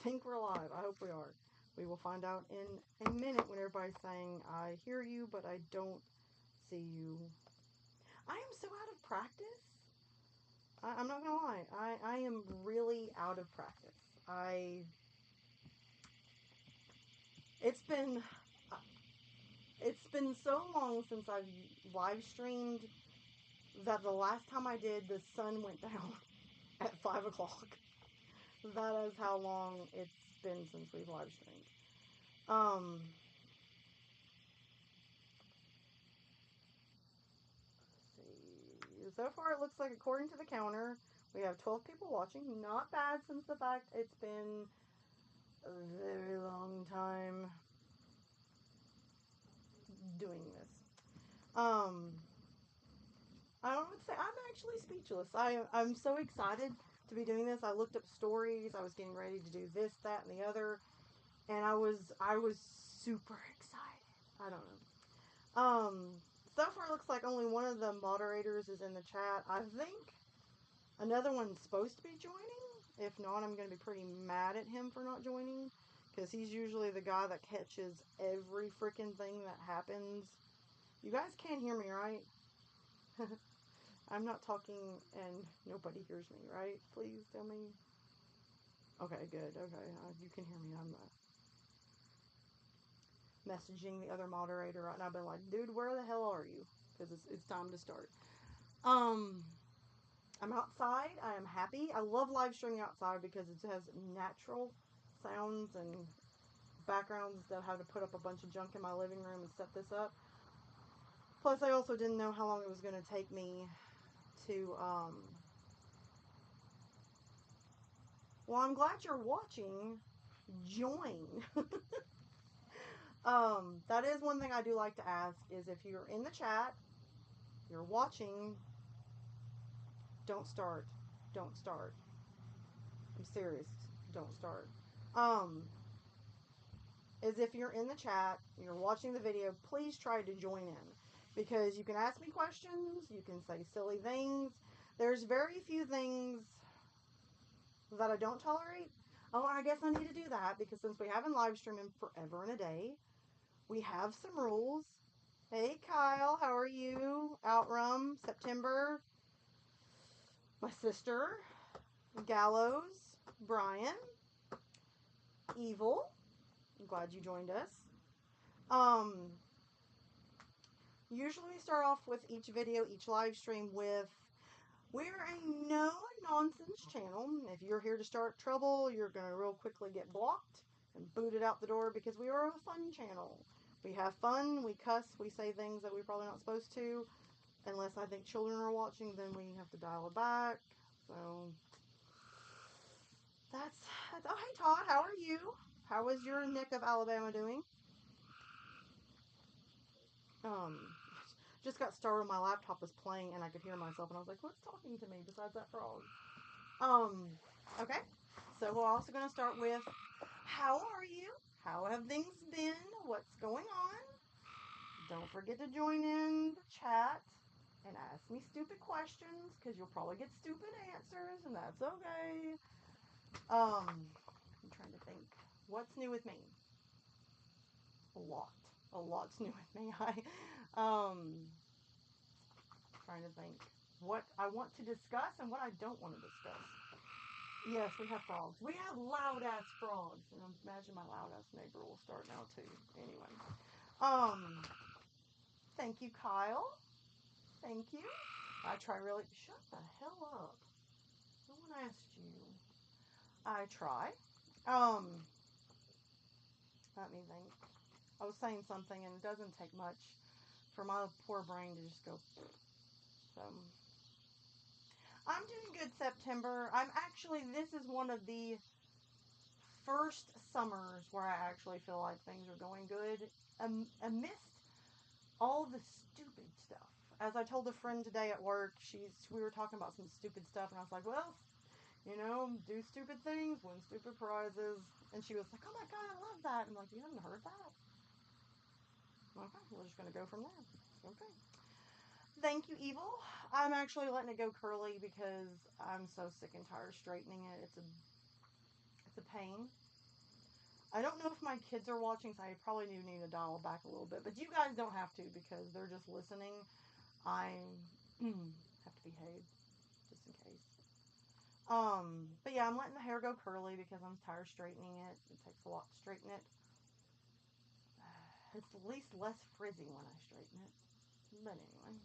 think we're live. I hope we are. We will find out in a minute when everybody's saying, I hear you, but I don't see you. I am so out of practice. I'm not going to lie. I am really out of practice. It's been so long since I've live streamed that the last time I did, the sun went down at 5 o'clock. That is how long it's been since we've live streamed. Let's see. So far, it looks like, according to the counter, we have 12 people watching. Not bad, since the fact it's been a very long time doing this. I don't know what to say. I'm actually speechless. I'm so excited to be doing this. I looked up stories. I was getting ready to do this, that, and the other, and I was super excited. I don't know. So far, it looks like only one of the moderators is in the chat. I think another one's supposed to be joining. If not, I'm going to be pretty mad at him for not joining, because he's usually the guy that catches every freaking thing that happens. You guys can't hear me, right? I'm not talking and nobody hears me, right? Please tell me. Okay, good. Okay, you can hear me. I'm messaging the other moderator right now. I've been like, dude, where the hell are you? Because it's time to start. I'm outside. I am happy. I love live streaming outside because it has natural sounds and backgrounds instead of having to put up a bunch of junk in my living room and set this up. Plus, I also didn't know how long it was going to take me to, well, I'm glad you're watching. Join. That is one thing I do like to ask, is if you're in the chat, you're watching, don't start. Don't start. I'm serious. Don't start. Is if you're in the chat, you're watching the video, please try to join in. Because you can ask me questions, you can say silly things. There's very few things that I don't tolerate. Oh, I guess I need to do that, because since we haven't live streamed forever and a day, we have some rules. Hey, Kyle, how are you? Outrum, September, my sister, Gallows, Brian, Evil. I'm glad you joined us. Usually we start off with each video, each live stream with, we're a no-nonsense channel. If you're here to start trouble, you're going to real quickly get blocked and booted out the door, because we are a fun channel. We have fun, we cuss, we say things that we're probably not supposed to. Unless I think children are watching, then we have to dial it back. So, that's oh, hey Todd, how are you? How is your Nick of Alabama doing? Just got started, my laptop was playing and I could hear myself and I was like, what's talking to me besides that frog? Okay. So we're also going to start with, how are you? How have things been? What's going on? Don't forget to join in the chat and ask me stupid questions, because you'll probably get stupid answers, and that's okay. I'm trying to think. What's new with me? A lot. A lot's new with me. Trying to think what I want to discuss and what I don't want to discuss. Yes, we have frogs. We have loud-ass frogs. And I imagine my loud-ass neighbor will start now, too. Anyway. Thank you, Kyle. Thank you. I try really... Shut the hell up. No one asked you. I try. Let me think. I was saying something, and it doesn't take much for my poor brain to just go... So... I'm doing good, September. This is one of the first summers where I actually feel like things are going good, amidst all the stupid stuff. As I told a friend today at work, we were talking about some stupid stuff, and I was like, well, do stupid things, win stupid prizes. And she was like, oh my God, I love that. I'm like, you haven't heard that? Okay, we're just going to go from there. Okay. Thank you, Evil. I'm actually letting it go curly because I'm so sick and tired of straightening it. It's lots of pain. I don't know if my kids are watching, so I probably do need to dial back a little bit. But you guys don't have to because they're just listening. I have to behave just in case. But yeah, I'm letting the hair go curly because I'm tired of straightening it. It takes a lot to straighten it. It's at least less frizzy when I straighten it. But anyway.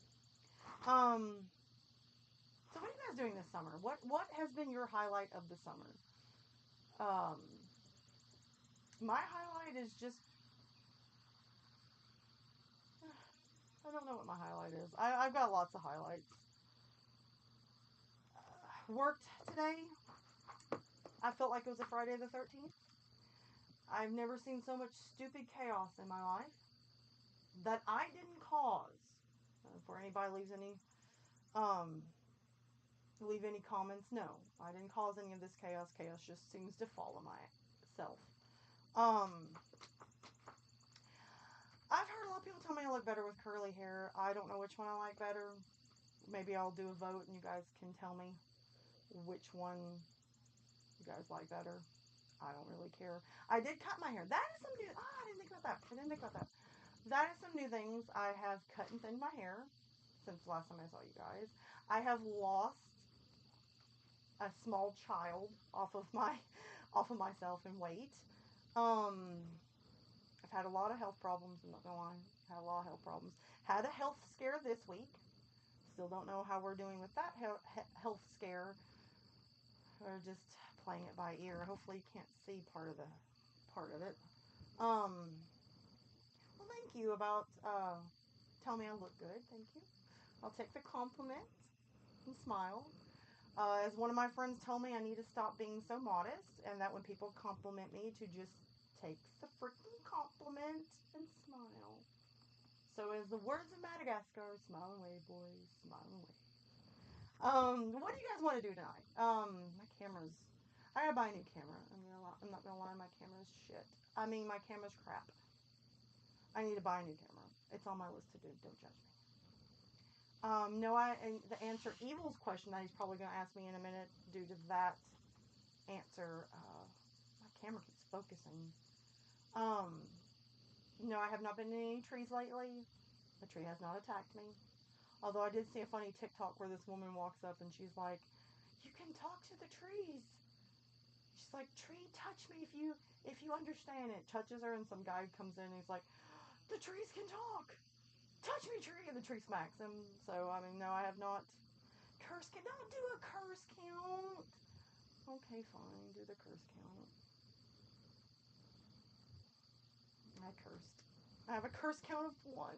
So what are you guys doing this summer? What has been your highlight of the summer? My highlight is just I don't know what my highlight is. I've got lots of highlights. Worked today. I felt like it was a Friday the 13th. I've never seen so much stupid chaos in my life that I didn't cause. Before anybody leave any comments, no, I didn't cause any of this chaos. Chaos just seems to follow myself. I've heard a lot of people tell me I look better with curly hair. I don't know which one I like better. Maybe I'll do a vote and you guys can tell me which one you guys like better. I don't really care. I did cut my hair. That is some new. Oh, I didn't think about that. That is some new things. I have cut and thinned my hair since the last time I saw you guys. I have lost a small child off of myself in weight. I've had a lot of health problems. I'm not gonna lie. Had a lot of health problems. Had a health scare this week. Still don't know how we're doing with that health scare. We're just playing it by ear. Hopefully you can't see part of it. Well, thank you about tell me I look good. Thank you. I'll take the compliment and smile. As one of my friends told me, I need to stop being so modest, and that when people compliment me, to just take the freaking compliment and smile. So, as the words of Madagascar, smile and wave, boys, smile and wave. What do you guys want to do tonight? My camera's. I gotta buy a new camera. I'm not gonna lie, my camera's shit. I mean, my camera's crap. I need to buy a new camera. It's on my list to do. Don't judge me. No, and the answer Evil's question that he's probably gonna ask me in a minute, due to that answer, my camera keeps focusing. No, I have not been in any trees lately. The tree has not attacked me. Although I did see a funny TikTok where this woman walks up and she's like, "You can talk to the trees." She's like, "Tree, touch me if you understand it." Touches her and some guy comes in and he's like, "The trees can talk. Touch me, tree," and the tree smacks him. So I mean, no, I have not. Curse count. Don't do a curse count. Okay, fine. Do the curse count. I cursed. I have a curse count of 1.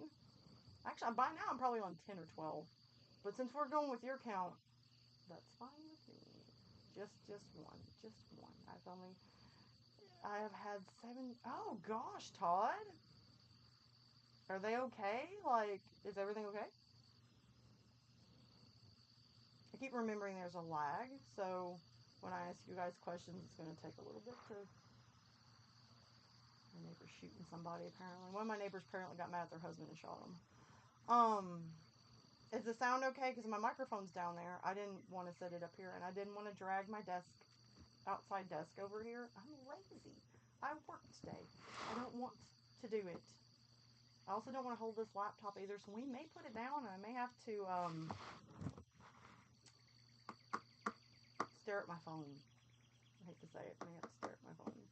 Actually, by now I'm probably on 10 or 12. But since we're going with your count, that's fine with me. Just one. Just one. I have had 7. Oh gosh, Todd. Are they okay? Like, is everything okay? I keep remembering there's a lag, so when I ask you guys questions, it's going to take a little bit to. My neighbor's shooting somebody, apparently. One of my neighbors apparently got mad at their husband and shot him. Is the sound okay? Because my microphone's down there. I didn't want to set it up here, and I didn't want to drag my outside desk over here. I'm lazy. I work today. I don't want to do it. I also don't want to hold this laptop either, so we may put it down, and I may have to stare at my phone. I hate to say it. I may have to stare at my phone.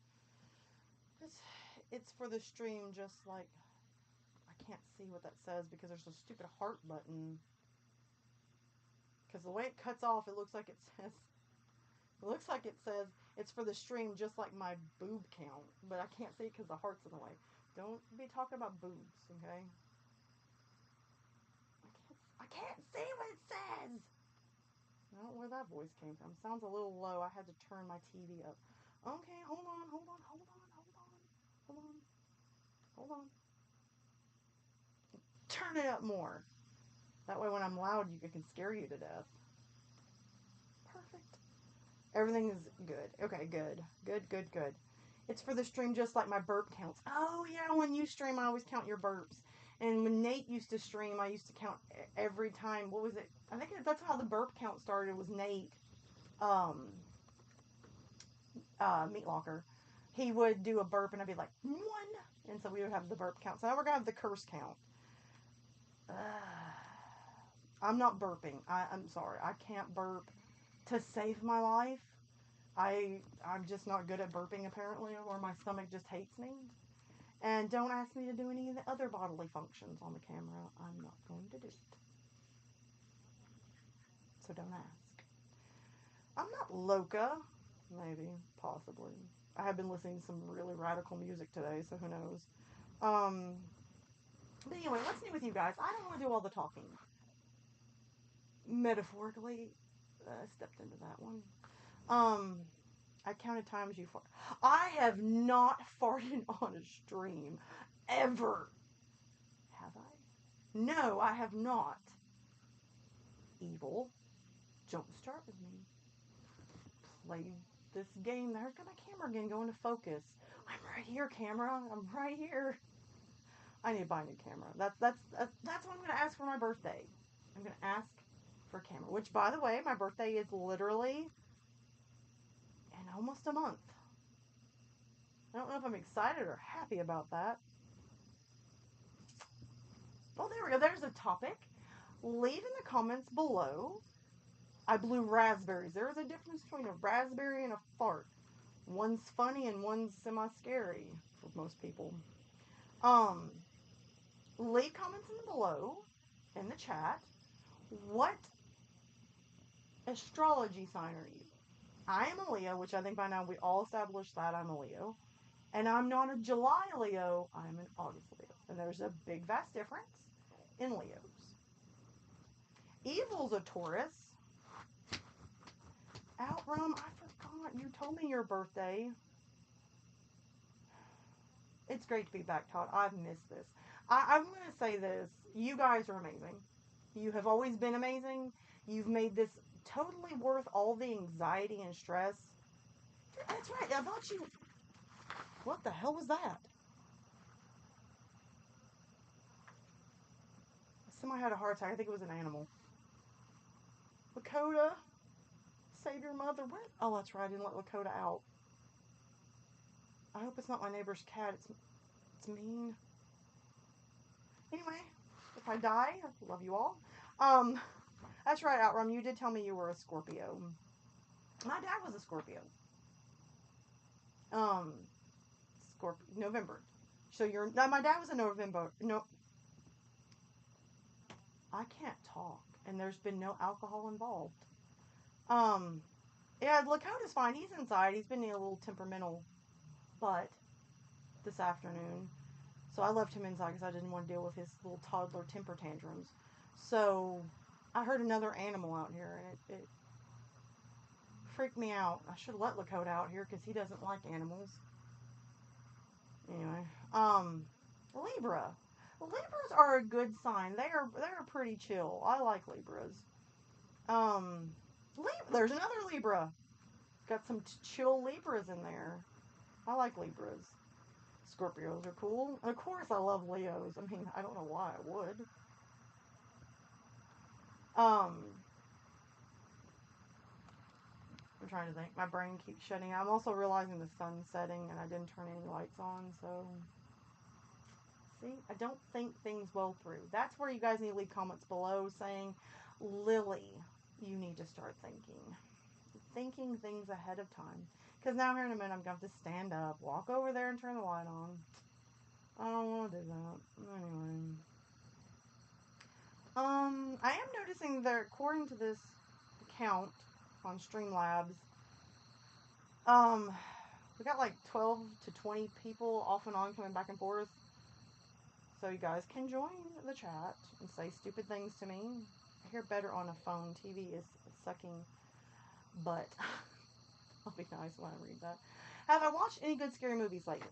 It's for the stream, just like I can't see what that says because there's a stupid heart button. Because the way it cuts off, it looks like it says. It looks like it says it's for the stream, just like my boob count, but I can't see it because the heart's in the way. Don't be talking about boobs, okay? I can't see what it says. I don't know where that voice came from. Sounds a little low. I had to turn my TV up. Okay, hold on. Turn it up more. That way when I'm loud, it can scare you to death. Perfect. Everything is good. Okay, good. It's for the stream just like my burp counts. Oh, yeah, when you stream, I always count your burps. And when Nate used to stream, I used to count every time. What was it? I think that's how the burp count started, was Nate. Meat Locker, he would do a burp and I'd be like, one. And so we would have the burp count. So now we're going to have the curse count. I'm not burping. I'm sorry. I can't burp to save my life. I'm just not good at burping apparently, or my stomach just hates me. And don't ask me to do any of the other bodily functions on the camera. I'm not going to do it. So don't ask. I'm not loca. Maybe, possibly. I have been listening to some really radical music today, so who knows. But anyway, what's new with you guys? I don't want to do all the talking. Metaphorically, I stepped into that one. I counted times you fart. I have not farted on a stream ever. Have I? No, I have not. Evil. Don't start with me. Play this game. There's my camera again going to focus. I'm right here, camera. I'm right here. I need to buy a new camera. That's what I'm going to ask for my birthday. I'm going to ask for a camera. Which, by the way, my birthday is literally in almost a month. I don't know if I'm excited or happy about that. Oh, there we go. There's a topic. Leave in the comments below. I blew raspberries. There is a difference between a raspberry and a fart. One's funny and one's semi-scary for most people. Leave comments below in the chat. What astrology sign are you? I am a Leo, which I think by now we all established that I'm a Leo. And I'm not a July Leo, I'm an August Leo. And there's a big, vast difference in Leos. Evil's a Taurus. Outrum, I forgot. You told me your birthday. It's great to be back, Todd. I've missed this. I'm going to say this. You guys are amazing. You have always been amazing. You've made this totally worth all the anxiety and stress. That's right. I thought you... What the hell was that? Somebody had a heart attack. I think it was an animal. Lakota, save your mother. What? Oh, that's right. I didn't let Lakota out. I hope it's not my neighbor's cat. It's mean. Anyway, if I die, I love you all. That's right, Outrun. You did tell me you were a Scorpio. My dad was a Scorpio. November. So my dad was a November. No, I can't talk, and there's been no alcohol involved. Yeah, Lakota's fine. He's inside. He's been a little temperamental, but this afternoon. So I left him inside because I didn't want to deal with his little toddler temper tantrums. So I heard another animal out here, and it freaked me out. I should have let Lakota out here because he doesn't like animals. Anyway, Libra. Libras are a good sign. They're pretty chill. I like Libras. There's another Libra. Got some chill Libras in there. I like Libras. Scorpios are cool. And of course I love Leos. I mean, I don't know why I would. I'm trying to think. My brain keeps shutting out. I'm also realizing the sun's setting and I didn't turn any lights on, so... See? I don't think things well through. That's where you guys need to leave comments below saying, Lily, you need to start thinking things ahead of time. Because now here in a minute I'm going to have to stand up, walk over there and turn the light on. I don't want to do that. Anyway. I am noticing that according to this count on Streamlabs, we got like 12 to 20 people off and on coming back and forth. So you guys can join the chat and say stupid things to me. I hear better on a phone. TV is sucking butt. I'll be nice when I read that. Have I watched any good scary movies lately?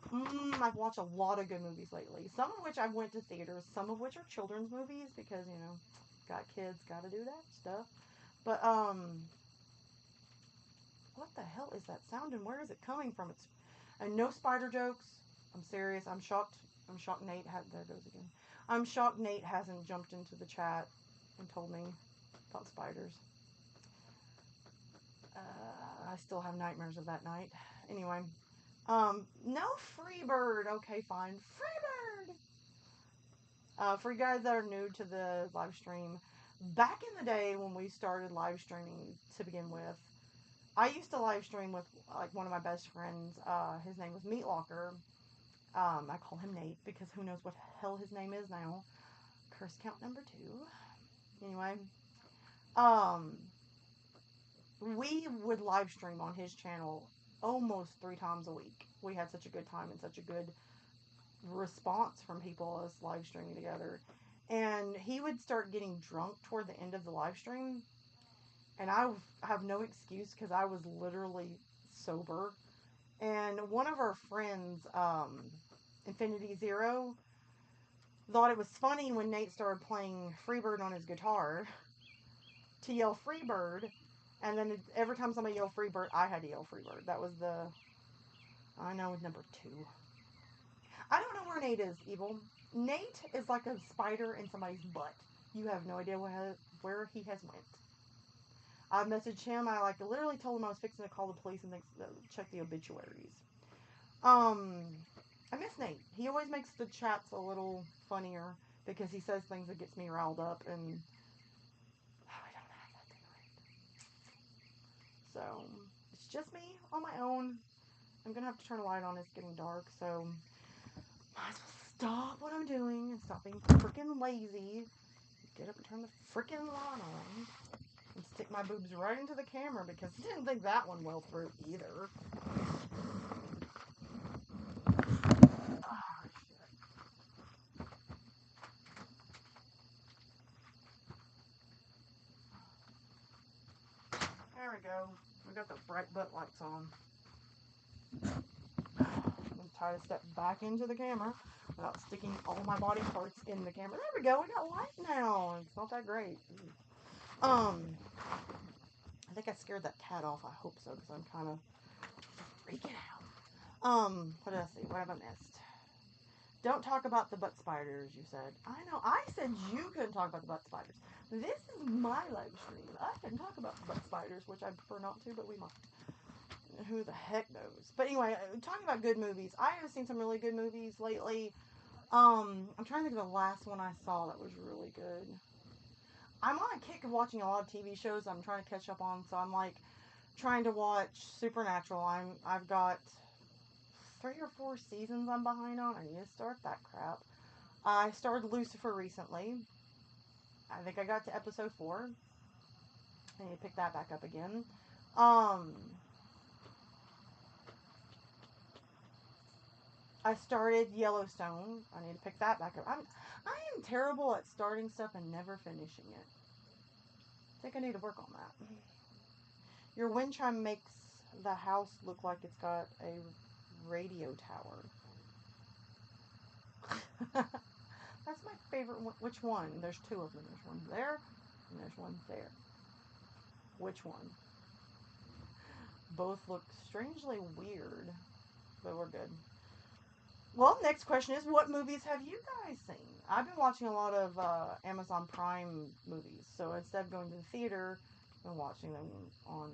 I've watched a lot of good movies lately. Some of which I went to theaters. Some of which are children's movies because, you know, got kids, gotta do that stuff. But, what the hell is that sound and where is it coming from? And no spider jokes. I'm serious. I'm shocked Nate there goes again. I'm shocked Nate hasn't jumped into the chat and told me about spiders. I still have nightmares of that night. Anyway, no Freebird. Okay, fine. Freebird. For you guys that are new to the live stream, back in the day when we started live streaming to begin with, I used to live stream with like one of my best friends. His name was Meatlocker. I call him Nate because who knows what the hell his name is now. Curse count number 2. Anyway, um, we would live stream on his channel almost 3 times a week. We had such a good time and such a good response from people us live streaming together. And he would start getting drunk toward the end of the live stream, and I have no excuse because I was literally sober. And one of our friends, Infinity Zero, thought it was funny when Nate started playing Freebird on his guitar to yell Freebird, and then every time somebody yelled Freebird, I had to yell Freebird. That was I know, number 2. I don't know where Nate is, Evil. Nate is like a spider in somebody's butt. You have no idea where he has went. I messaged him. I literally told him I was fixing to call the police and check the obituaries. I miss Nate. He always makes the chats a little funnier because he says things that gets me riled up, and I don't have that tonight. So it's just me on my own. I'm gonna have to turn a light on. It's getting dark, so might as well stop what I'm doing and stop being freaking lazy. Get up and turn the freaking light on and stick my boobs right into the camera because I didn't think that one well through either. Oh, shit. There we go. We got the bright butt lights on. I'm trying to step back into the camera without sticking all my body parts in the camera. There we go. We got light now. It's not that great. I think I scared that cat off. I hope so because I'm kind of freaking out. What did I see? What have I missed? Don't talk about the butt spiders, you said. I know. I said you couldn't talk about the butt spiders. This is my live stream. I can talk about the butt spiders, which I prefer not to, but we might. Who the heck knows? But anyway, talking about good movies. I have seen some really good movies lately. I'm trying to think of the last one I saw that was really good. I'm on a kick of watching a lot of TV shows I'm trying to catch up on, so I'm like trying to watch Supernatural. I've got 3 or 4 seasons I'm behind on. I need to start that crap. I started Lucifer recently. I think I got to episode 4. I need to pick that back up again. I started Yellowstone. I need to pick that back up. I am terrible at starting stuff and never finishing it. I think I need to work on that. Your wind chime makes the house look like it's got a radio tower. That's my favorite one. Which one? There's 2 of them. There's one there, and there's one there. Which one? Both look strangely weird, but we're good. Well, next question is, what movies have you guys seen? I've been watching a lot of Amazon Prime movies, so instead of going to the theater, I've been watching them on,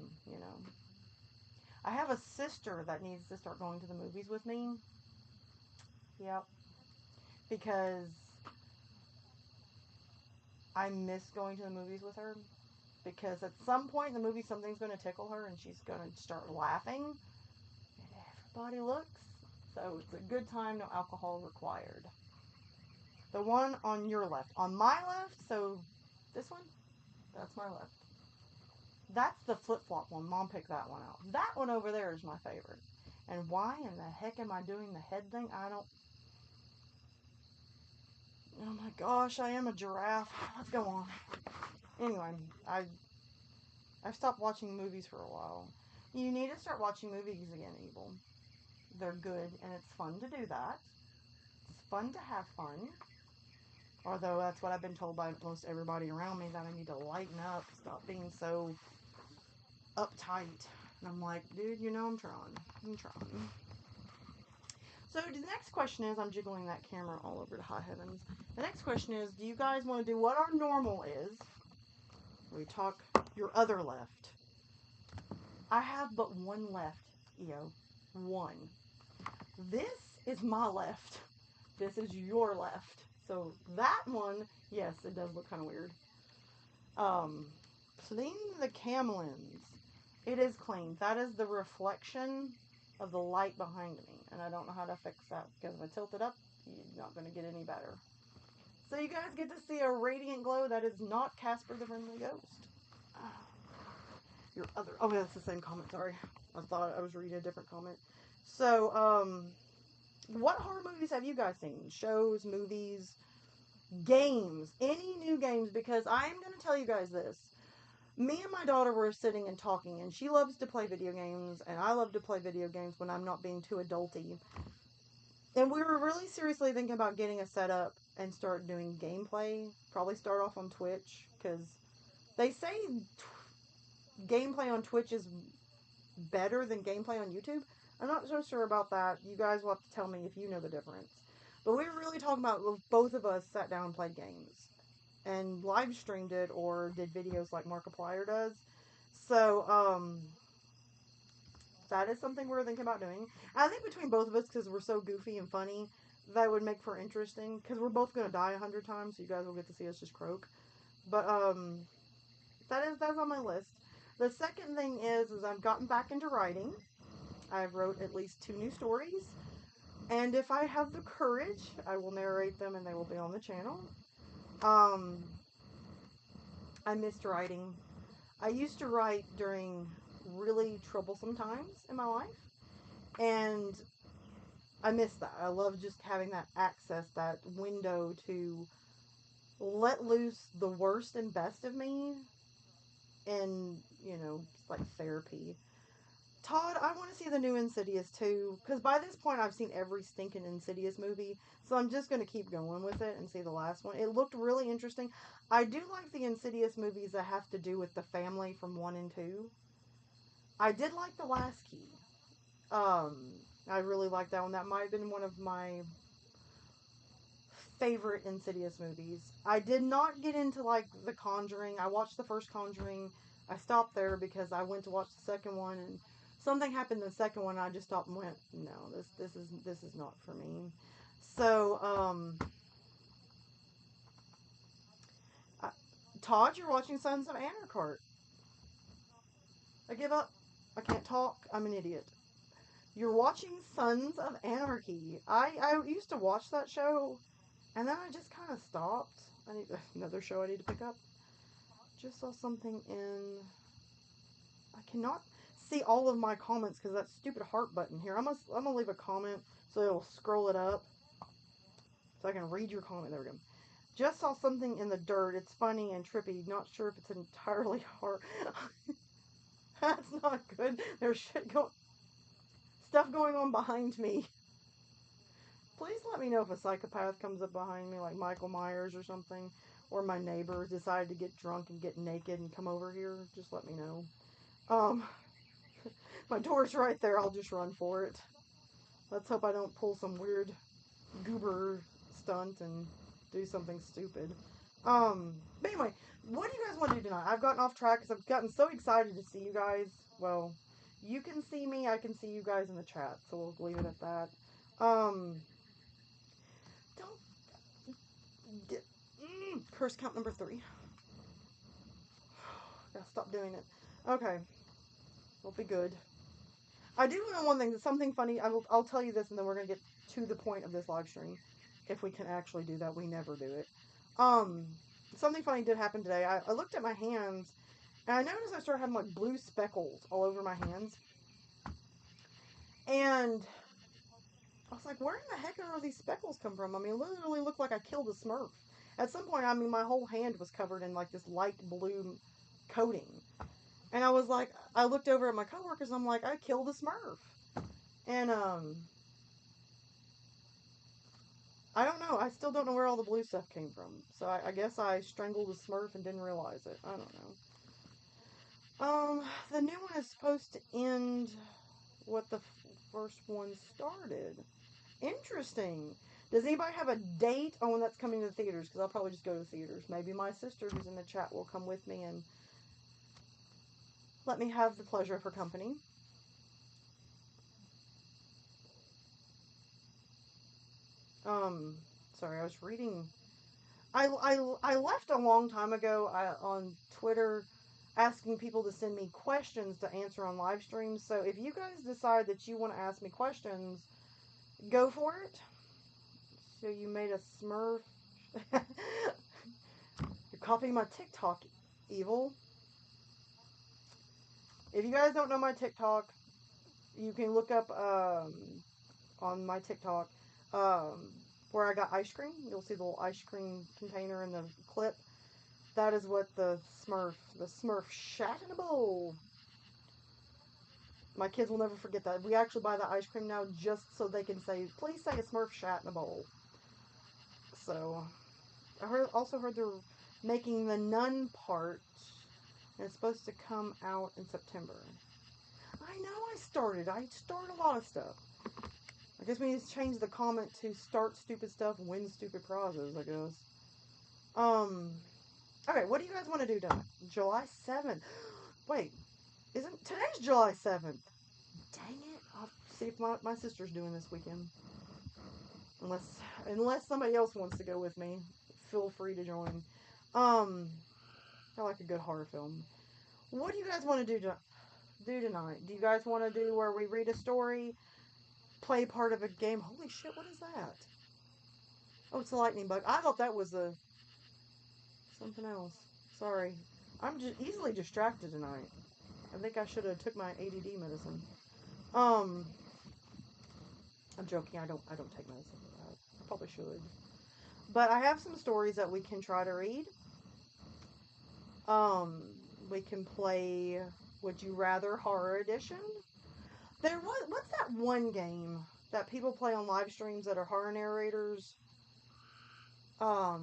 I have a sister that needs to start going to the movies with me. Yep. Because I miss going to the movies with her. Because at some point in the movie, something's going to tickle her and she's going to start laughing. And everybody looks. So it's a good time, no alcohol required. The one on your left. On my left, so this one, that's my left. That's the flip-flop one. Mom picked that one out. That one over there is my favorite. And why in the heck am I doing the head thing? I don't... Oh my gosh, I am a giraffe. Let's go on. Anyway, I've stopped watching movies for a while. You need to start watching movies again, Evil. They're good, and it's fun to do that. It's fun to have fun. Although that's what I've been told by most everybody around me, that I need to lighten up, stop being so uptight. And I'm like, dude, I'm trying. So the next question is, I'm jiggling that camera all over to high heavens. The next question is, do you guys want to do what our normal is? We talk your other left. I have but one left, EO. One. This is my left. This is your left. So that one, yes, it does look kind of weird. Clean the camelins. It is clean. That is the reflection of the light behind me. And I don't know how to fix that because if I tilt it up, you're not going to get any better. So you guys get to see a radiant glow that is not Casper the Friendly Ghost. Your other... Oh, yeah, that's the same comment. Sorry. I thought I was reading a different comment. So, what horror movies have you guys seen? Shows, movies, games, any new games? Because I am going to tell you guys this. Me and my daughter were sitting and talking, and she loves to play video games, and I love to play video games when I'm not being too adulty. And we were really seriously thinking about getting a setup and start doing gameplay. Probably start off on Twitch, because they say gameplay on Twitch is better than gameplay on YouTube. I'm not so sure about that. You guys will have to tell me if you know the difference. But we were really talking about if both of us sat down and played games and live streamed it or did videos like Markiplier does. So, that is something we're thinking about doing. I think between both of us, because we're so goofy and funny, that would make for interesting. Because we're both going to die 100 times, so you guys will get to see us just croak. But, that's on my list. The second thing is I've gotten back into writing. I've wrote at least 2 new stories. And if I have the courage, I will narrate them and they will be on the channel. I missed writing. I used to write during really troublesome times in my life. And I miss that. I love just having that access, that window to let loose the worst and best of me and, like therapy. Todd, I want to see the new Insidious too, because by this point I've seen every stinking Insidious movie, so I'm just going to keep going with it and see the last one. It looked really interesting. I do like the Insidious movies that have to do with the family from 1 and 2. I did like The Last Key. I really like that one. That might have been one of my favorite Insidious movies. I did not get into like The Conjuring. I watched the first Conjuring. I stopped there because I went to watch the second one and something happened in the second one. And I just stopped and went, no, this is not for me. So, Todd, you're watching Sons of Anarchy. I give up. I can't talk. I'm an idiot. You're watching Sons of Anarchy. I used to watch that show, and then I just kind of stopped. I need another show I need to pick up. Just saw something in... I cannot see all of my comments because that stupid heart button here. I'm gonna leave a comment so it'll scroll it up so I can read your comment. There we go. Just saw something in the dirt. It's funny and trippy. Not sure if it's entirely horror. That's not good. There's stuff going on behind me. Please let me know if a psychopath comes up behind me, like Michael Myers or something, or my neighbors decided to get drunk and get naked and come over here. Just let me know. My door's right there. I'll just run for it. Let's hope I don't pull some weird goober stunt and do something stupid. But anyway, what do you guys want to do tonight? I've gotten off track because I've gotten so excited to see you guys. Well, you can see me. I can see you guys in the chat. So we'll leave it at that. Curse count number 3. Gotta stop doing it. Okay. We'll be good. I do know one thing. Something funny. I'll tell you this, and then we're gonna get to the point of this live stream. If we can actually do that, we never do it. Something funny did happen today. I looked at my hands, and I noticed I started having like blue speckles all over my hands. And I was like, where in the heck are all these speckles come from? I mean, it literally looked like I killed a Smurf. At some point, I mean, my whole hand was covered in like this light blue coating. And I was like, I looked over at my coworkers, and I'm like, I killed a Smurf. And, I don't know. I still don't know where all the blue stuff came from. So I guess I strangled a Smurf and didn't realize it. I don't know. The new one is supposed to end what the first one started. Interesting. Does anybody have a date on when that's coming to the theaters? Because I'll probably just go to the theaters. Maybe my sister who's in the chat will come with me and... let me have the pleasure of her company. Um, Sorry, I was reading. I left a long time ago on Twitter asking people to send me questions to answer on live streams. So if you guys decide that you want to ask me questions, go for it. So you made a Smurf. You're copying my TikTok, evil. If you guys don't know my TikTok, you can look up on my TikTok where I got ice cream. You'll see the little ice cream container in the clip. That is what the Smurf shat in a bowl. My kids will never forget that. We actually buy the ice cream now just so they can say, please say a Smurf shat in a bowl. So, also heard they're making the Nun part, and it's supposed to come out in September. I know I start a lot of stuff. I guess we need to change the comment to start stupid stuff, win stupid prizes, I guess. Okay, what do you guys want to do tonight? July 7th. Wait, isn't today's July 7th? Dang it. I'll see if my sister's doing this weekend. Unless somebody else wants to go with me, feel free to join. I like a good horror film. What do you guys want to do tonight? Do you guys want to do where we read a story, play part of a game? Holy shit, what is that? Oh, it's a lightning bug. I thought that was something else. Sorry. I'm just easily distracted tonight. I think I should have took my ADD medicine. I'm joking. I don't take medicine for that. I probably should. But I have some stories that we can try to read. We can play Would You Rather Horror Edition. What's that one game that people play on live streams that are horror narrators? Because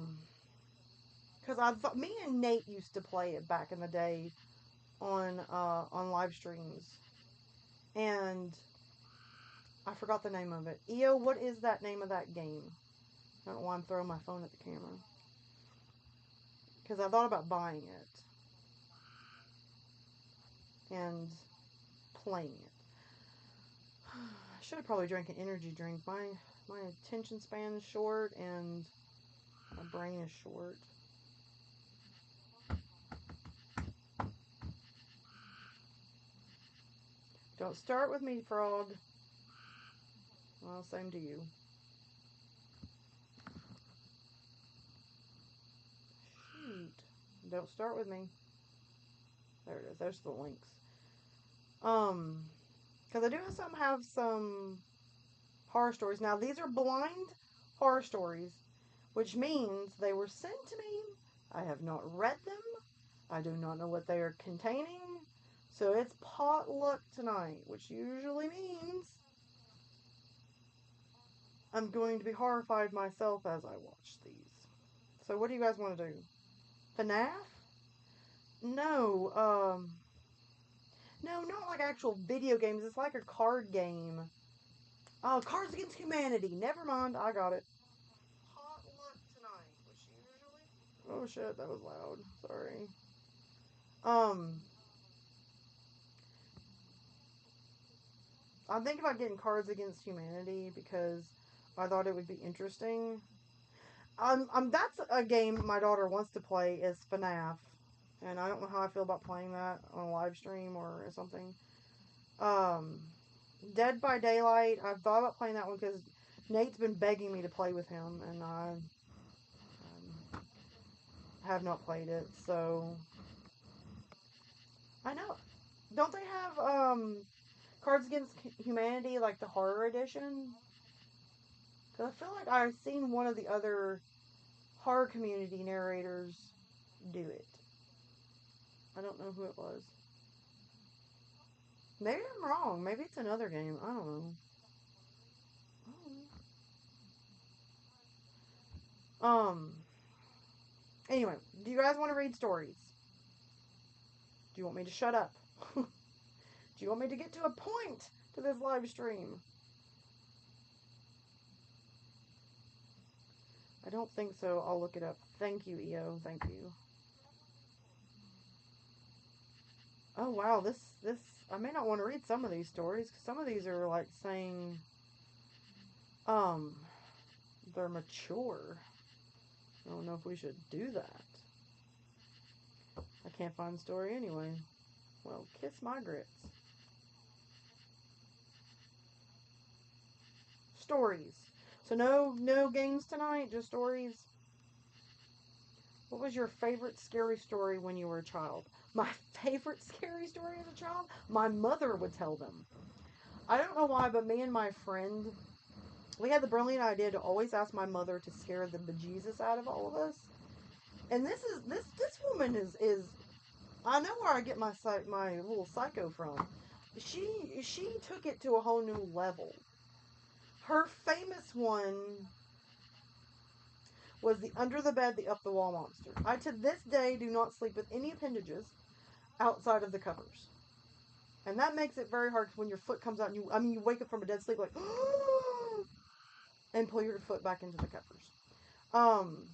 I thought me and Nate used to play it back in the day on live streams, and I forgot the name of it. EO, what is that name of that game? I don't know why I'm throwing my phone at the camera. Because I thought about buying it and playing it. I should have probably drank an energy drink. My attention span is short and my brain is short. Don't start with me, frog. Well, same to you. Shoot. Don't start with me. There it is. There's the links. Because I do have some horror stories. Now, these are blind horror stories, which means they were sent to me. I have not read them. I do not know what they are containing. So it's potluck tonight, which usually means I'm going to be horrified myself as I watch these. So what do you guys want to do? FNAF? No, no, not like actual video games. It's like a card game. Oh, Cards Against Humanity. Never mind, I got it. Potluck tonight, which usually... Oh shit, that was loud. Sorry. I'm thinking about getting Cards Against Humanity because I thought it would be interesting. That's a game my daughter wants to play is FNAF, and I don't know how I feel about playing that on a live stream or something. Dead by Daylight. I've thought about playing that one because Nate's been begging me to play with him, and I have not played it. So I know. Don't they have Cards Against Humanity like the horror edition? Because I feel like I've seen one of the other horror community narrators do it. I don't know who it was. Maybe I'm wrong. Maybe it's another game. I don't know. Anyway, do you guys want to read stories? Do you want me to shut up? Do you want me to get to a point to this live stream? I don't think so. I'll look it up. Thank you, EO. Thank you. Oh wow, this I may not want to read some of these stories because some of these are like saying um they're mature. I don't know if we should do that. I can't find the story anyway. Well, kiss my grits. Stories. So no games tonight, just stories. What was your favorite scary story when you were a child? My favorite scary story as a child? My mother would tell them. I don't know why, but me and my friend, we had the brilliant idea to always ask my mother to scare the bejesus out of all of us. And this woman is I know where I get my little psycho from. She took it to a whole new level. Her famous one was the under the bed, the up the wall monster. I to this day do not sleep with any appendages outside of the covers. And that makes it very hard because when your foot comes out and you wake up from a dead sleep like and pull your foot back into the covers. Um,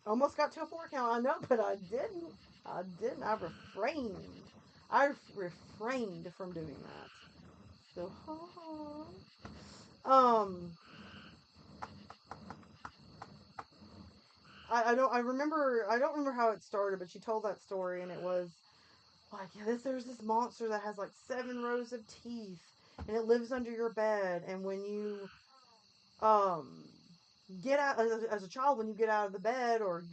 almost got to a 4 count, I know, but I didn't. I didn't. I refrained. I refrained from doing that. So, um, I don't. I don't remember how it started, but she told that story, and it was like, yeah, there's this monster that has like 7 rows of teeth, and it lives under your bed, and when you um get out as a child, when you get out of the bed, or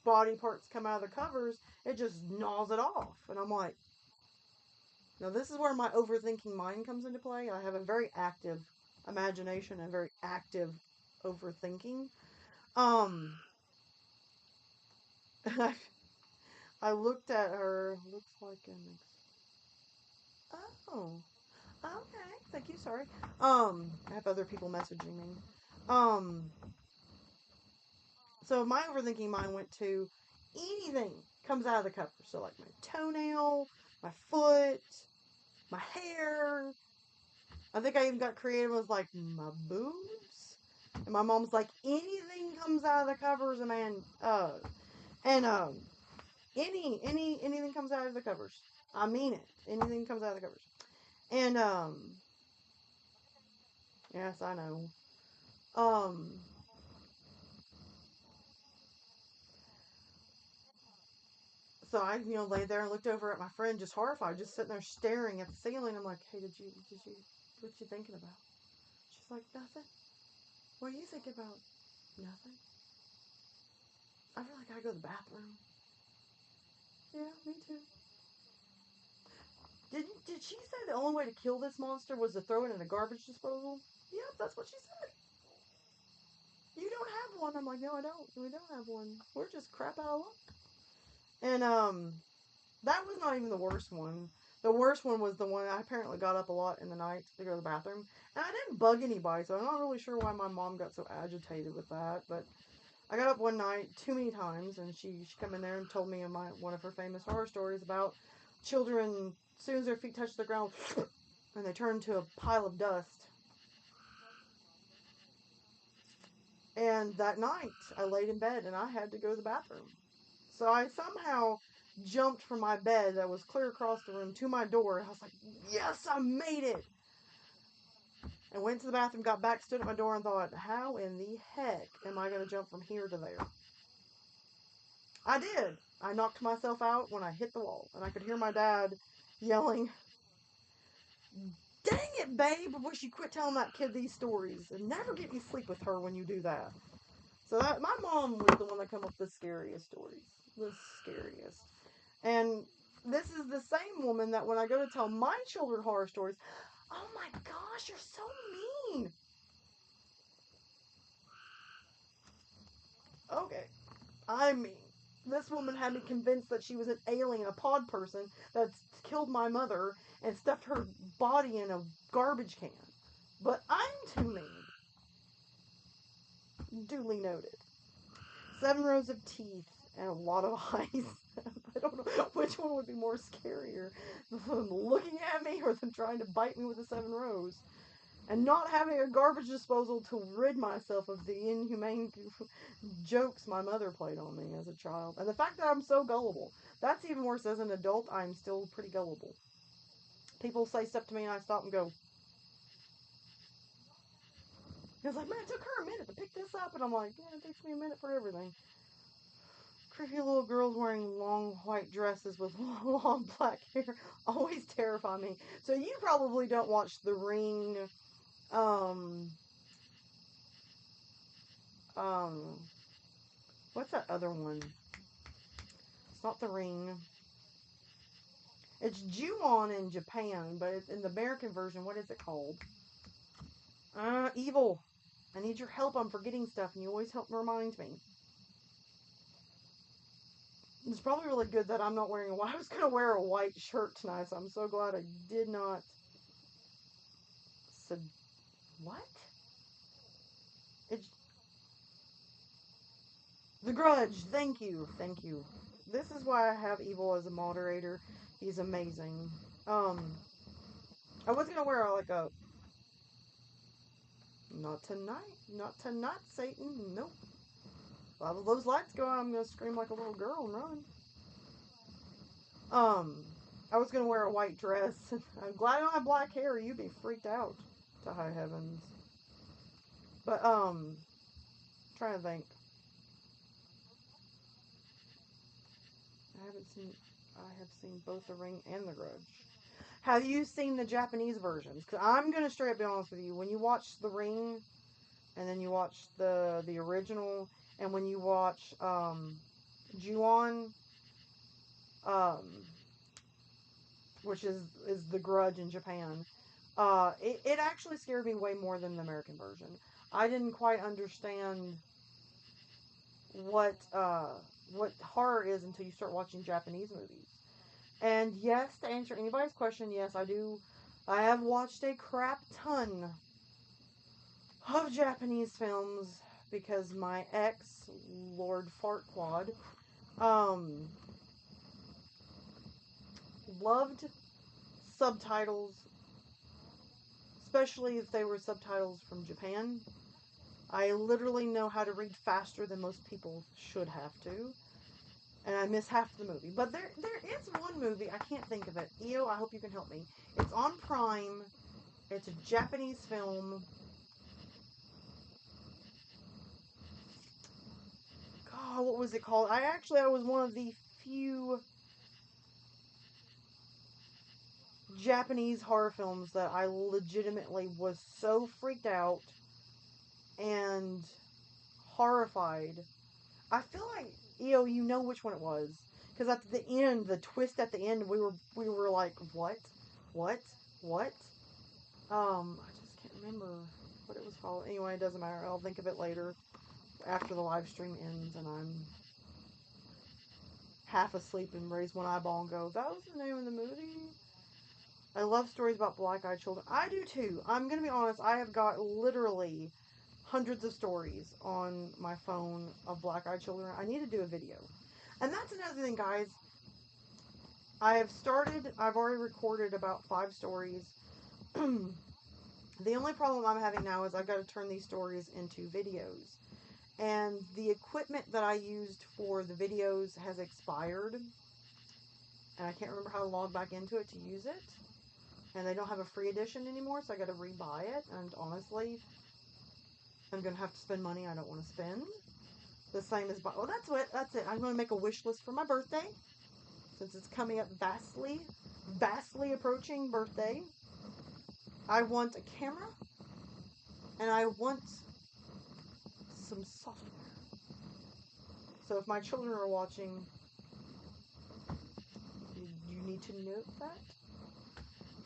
body parts come out of the covers, it just gnaws it off, and I'm like, now this is where my overthinking mind comes into play. I have a very active imagination and very active overthinking. Um, I looked at her. Looks like an oh, okay. Thank you. Sorry. I have other people messaging me. Um, so my overthinking mind went to anything comes out of the cover. So like my toenail, my foot, my hair. I think I even got creative with like my boobs. And my mom's like, anything comes out of the covers, a man. And anything comes out of the covers. I mean it. Anything comes out of the covers. And yes, I know. Um, so I lay there and looked over at my friend, just horrified, just sitting there staring at the ceiling. I'm like, hey, what you thinking about? She's like, nothing. What are you thinking about? Nothing. I feel like I go to the bathroom. Yeah, me too. Did she say the only way to kill this monster was to throw it in a garbage disposal? Yep, that's what she said. You don't have one. I'm like, no, I don't. We don't have one. We're just crap out of luck. And that was not even the worst one. The worst one was the one I apparently got up a lot in the night to go to the bathroom, and I didn't bug anybody, so I'm not really sure why my mom got so agitated with that. But I got up one night too many times, and she come in there and told me one of her famous horror stories about children as soon as their feet touch the ground and they turn to a pile of dust. And that night, I laid in bed and I had to go to the bathroom. So I somehow jumped from my bed that was clear across the room to my door. And I was like, yes, I made it. And went to the bathroom, got back, stood at my door, and thought, how in the heck am I going to jump from here to there? I did. I knocked myself out when I hit the wall. And I could hear my dad yelling, dang it, babe, I wish you quit telling that kid these stories. And never get you sleep with her when you do that. So my mom was the one that came up with the scariest stories. The scariest. And this is the same woman that when I go to tell my children horror stories, oh my gosh, you're so mean. Okay, I mean, this woman had me convinced that she was an alien, a pod person that's killed my mother and stuffed her body in a garbage can. But I'm too mean. Duly noted. 7 rows of teeth and a lot of eyes. I don't know which one would be more scarier, them looking at me or them trying to bite me with the 7 rows. And not having a garbage disposal to rid myself of the inhumane jokes my mother played on me as a child. And the fact that I'm so gullible. That's even worse. As an adult, I'm still pretty gullible. People say stuff to me and I stop and go, it's like, man, it took her a minute to pick this up. And I'm like, yeah, it takes me a minute for everything. Creepy little girls wearing long white dresses with long black hair always terrify me. So you probably don't watch The Ring. Um, um, what's that other one? It's not The Ring. It's Ju-on in Japan, but it's in the American version. What is it called? Evil. I need your help. I'm forgetting stuff, and you always help remind me. It's probably really good that I'm not wearing a white. I was going to wear a white shirt tonight, so I'm so glad I did not. What? It's The Grudge. Thank you. Thank you. This is why I have Evil as a moderator. He's amazing. I was going to wear like a... Not tonight. Not tonight, Satan. Nope. While those lights go on, I'm going to scream like a little girl and run. I was gonna wear a white dress. I'm glad I don't have black hair. You'd be freaked out to high heavens. But trying to think. I have seen both The Ring and The Grudge. Have you seen the Japanese versions? Because I'm gonna straight up be honest with you. When you watch The Ring, and then you watch the original, and when you watch Ju-on, which is The Grudge in Japan. It actually scared me way more than the American version. I didn't quite understand what horror is until you start watching Japanese movies. And yes, to answer anybody's question, yes, I do. I have watched a crap ton of Japanese films because my ex, Lord Fartquad, loved subtitles, especially if they were subtitles from Japan. I literally know how to read faster than most people should have to. And I miss half the movie. But there is one movie, I can't think of it. Io, I hope you can help me. It's on Prime. It's a Japanese film. God, what was it called? I was one of the few Japanese horror films that I legitimately was so freaked out and horrified. I feel like, Io, you know which one it was. Because at the end, the twist at the end, we were like, what? I just can't remember what it was called. Anyway, it doesn't matter. I'll think of it later after the live stream ends and I'm half asleep and raise one eyeball and go, that was the name of the movie? I love stories about black-eyed children. I do too. I'm going to be honest. I have got literally hundreds of stories on my phone of black-eyed children. I need to do a video. And that's another thing, guys. I've already recorded about 5 stories. The only problem I'm having now is I've got to turn these stories into videos. And the equipment that I used for the videos has expired. And I can't remember how to log back into it to use it. And they don't have a free edition anymore, so I got to rebuy it. And honestly, I'm going to have to spend money I don't want to spend. The same as... Oh, that's it. I'm going to make a wish list for my birthday. Since it's coming up vastly approaching birthday. I want a camera. And I want some software. So if my children are watching, you need to note that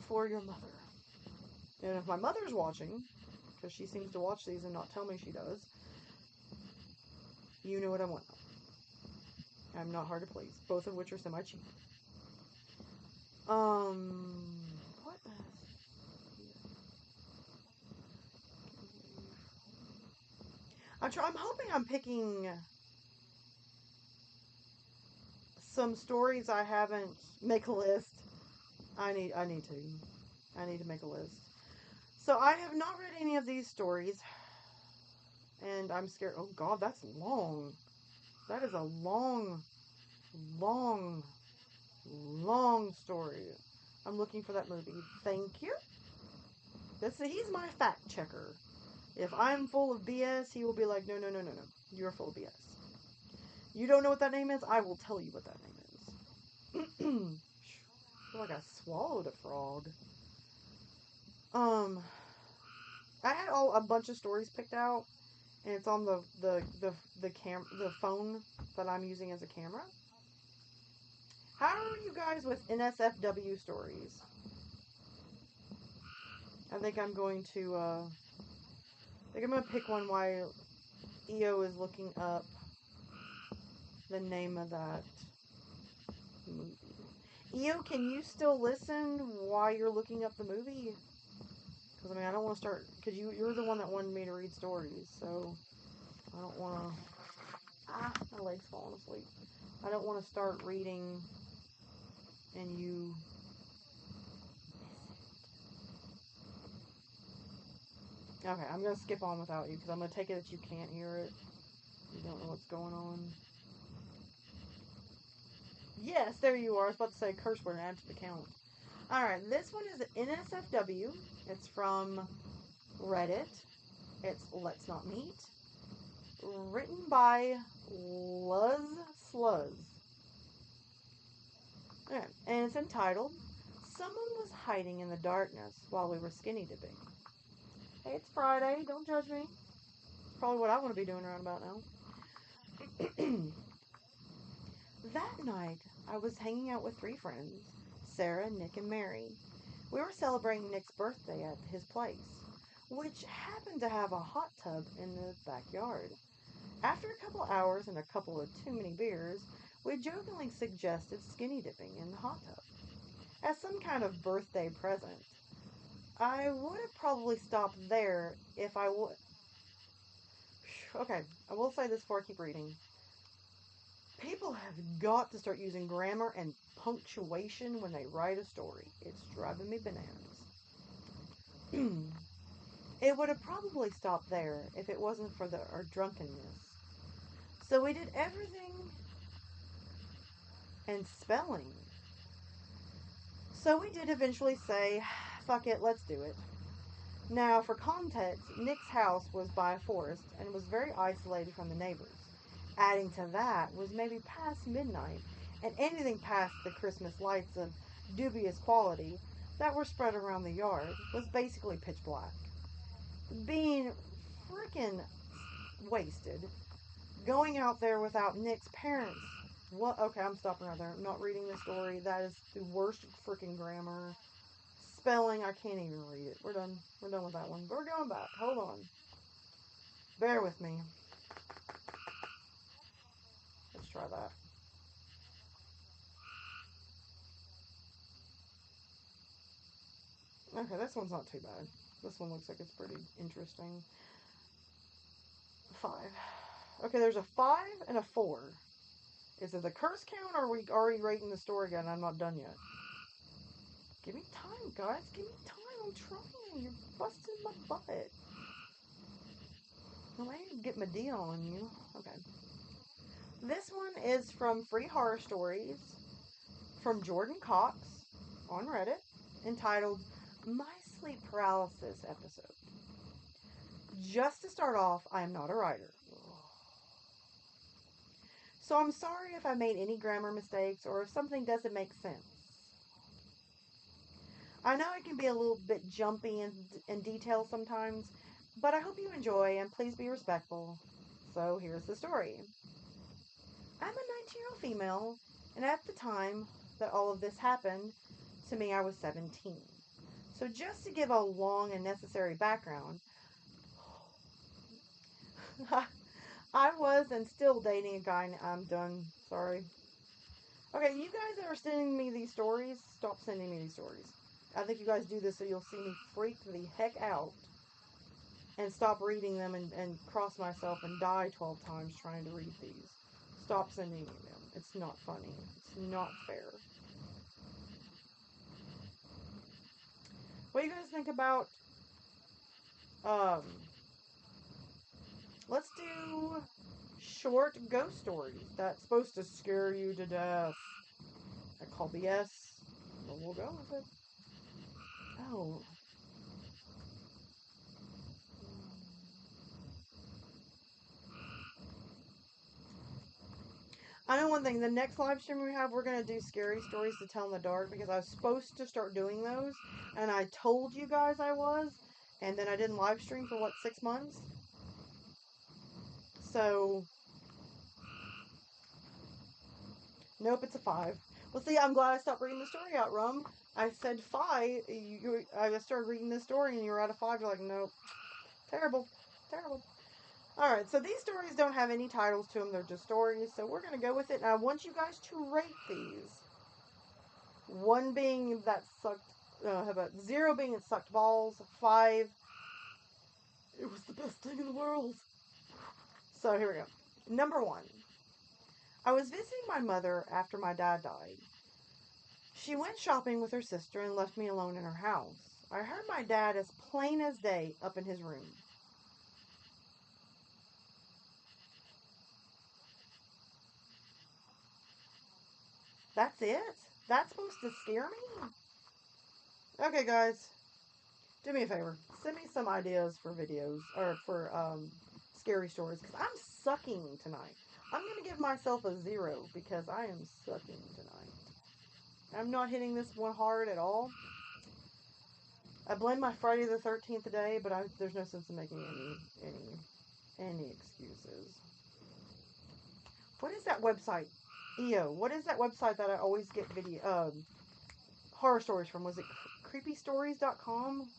for your mother. And if my mother's watching, because she seems to watch these and not tell me she does, you know what I want. I'm not hard to please, both of which are semi-cheap. What else? I'm hoping I'm picking some stories I haven't... Make a list. I need to make a list. So I have not read any of these stories. And I'm scared. Oh God, that's long. That is a long Long story. I'm looking for that movie. Thank you. He's my fact checker. If I'm full of BS, he will be like, no, no, no, no, no. You're full of BS. You don't know what that name is? I will tell you what that name is. I feel like I swallowed a frog. I had a bunch of stories picked out, and it's on the phone that I'm using as a camera. How are you guys with NSFW stories? I think I'm going to pick one while EO is looking up the name of that movie. EO, can you still listen while you're looking up the movie? Because, I don't want to start... Because you're the one that wanted me to read stories, so... I don't want to... my leg's falling asleep. I don't want to start reading and you... Okay, I'm going to skip on without you, because I'm going to take it that you can't hear it. You don't know what's going on. Yes, there you are. I was about to say a curse word and add to the count. Alright, this one is NSFW. It's from Reddit. It's Let's Not Meet. Written by Luz Sluz. Okay, and it's entitled, Someone Was Hiding in the Darkness While We Were Skinny Dipping. Hey, it's Friday. Don't judge me. It's probably what I want to be doing around about now. That night, I was hanging out with 3 friends, Sarah, Nick, and Mary. We were celebrating Nick's birthday at his place, which happened to have a hot tub in the backyard. After a couple hours and a couple of too many beers, we jokingly suggested skinny dipping in the hot tub as some kind of birthday present. I would have probably stopped there if I would. Okay, I will say this before I keep reading. People have got to start using grammar and punctuation when they write a story. It's driving me bananas. It would have probably stopped there if it wasn't for our drunkenness. So we did everything and spelling. So we did eventually say, fuck it, let's do it. Now, for context, Nick's house was by a forest and was very isolated from the neighbors. Adding to that was maybe past midnight, and anything past the Christmas lights of dubious quality that were spread around the yard was basically pitch black. Being freaking wasted, going out there without Nick's parents. What? Okay, I'm stopping right there. I'm not reading the story. That is the worst freaking grammar. Spelling, I can't even read it. We're done. We're done with that one. But we're going back. Hold on. Bear with me. Let's try that. Okay, this one's not too bad. This one looks like it's pretty interesting. 5. Okay, there's a 5 and a 4. Is it the curse count, or are we already rating the story again? I'm not done yet. Give me time, guys. Give me time. I'm trying. You're busting my butt. Well, I didn't get my deal on you. Okay. This one is from Free Horror Stories from Jordan Cox on Reddit, entitled My Sleep Paralysis Episode. Just to start off, I am not a writer. So I'm sorry if I made any grammar mistakes or if something doesn't make sense. I know it can be a little bit jumpy in detail sometimes, but I hope you enjoy and please be respectful. So here's the story. I'm a 19-year-old female, and at the time that all of this happened to me, I was 17. So just to give a long and necessary background, I was and still dating a guy. I'm done. Sorry. Okay, you guys that are sending me these stories, stop sending me these stories. I think you guys do this so you'll see me freak the heck out and stop reading them and cross myself and die 12 times trying to read these. Stop sending me them. It's not funny. It's not fair. What do you guys think about, um, let's do short ghost stories that's supposed to scare you to death. I call BS, but we'll go with it. Oh. I know one thing. The next live stream we have, we're going to do scary stories to tell in the dark because I was supposed to start doing those, and I told you guys I was, and then I didn't live stream for, what, 6 months? So, nope, it's a 5. Well, see, I'm glad I stopped reading the story out, Rum. I said 5. I started reading this story, and you were at a 5. You're like, nope. Terrible. Terrible. Alright, so these stories don't have any titles to them. They're just stories, so we're going to go with it. And I want you guys to rate these. 1 being that sucked, how about 0 being it sucked balls, 5, it was the best thing in the world. So here we go. Number 1. I was visiting my mother after my dad died. She went shopping with her sister and left me alone in her house. I heard my dad as plain as day up in his room. That's it? That's supposed to scare me? Okay, guys. Do me a favor. Send me some ideas for videos, or for, scary stories, because I'm sucking tonight. I'm going to give myself a 0, because I am sucking tonight. I'm not hitting this one hard at all. I blame my Friday the 13th today, but there's no sense in making any excuses. What is that website? EO. What is that website that I always get horror stories from? Was it creepystories.com?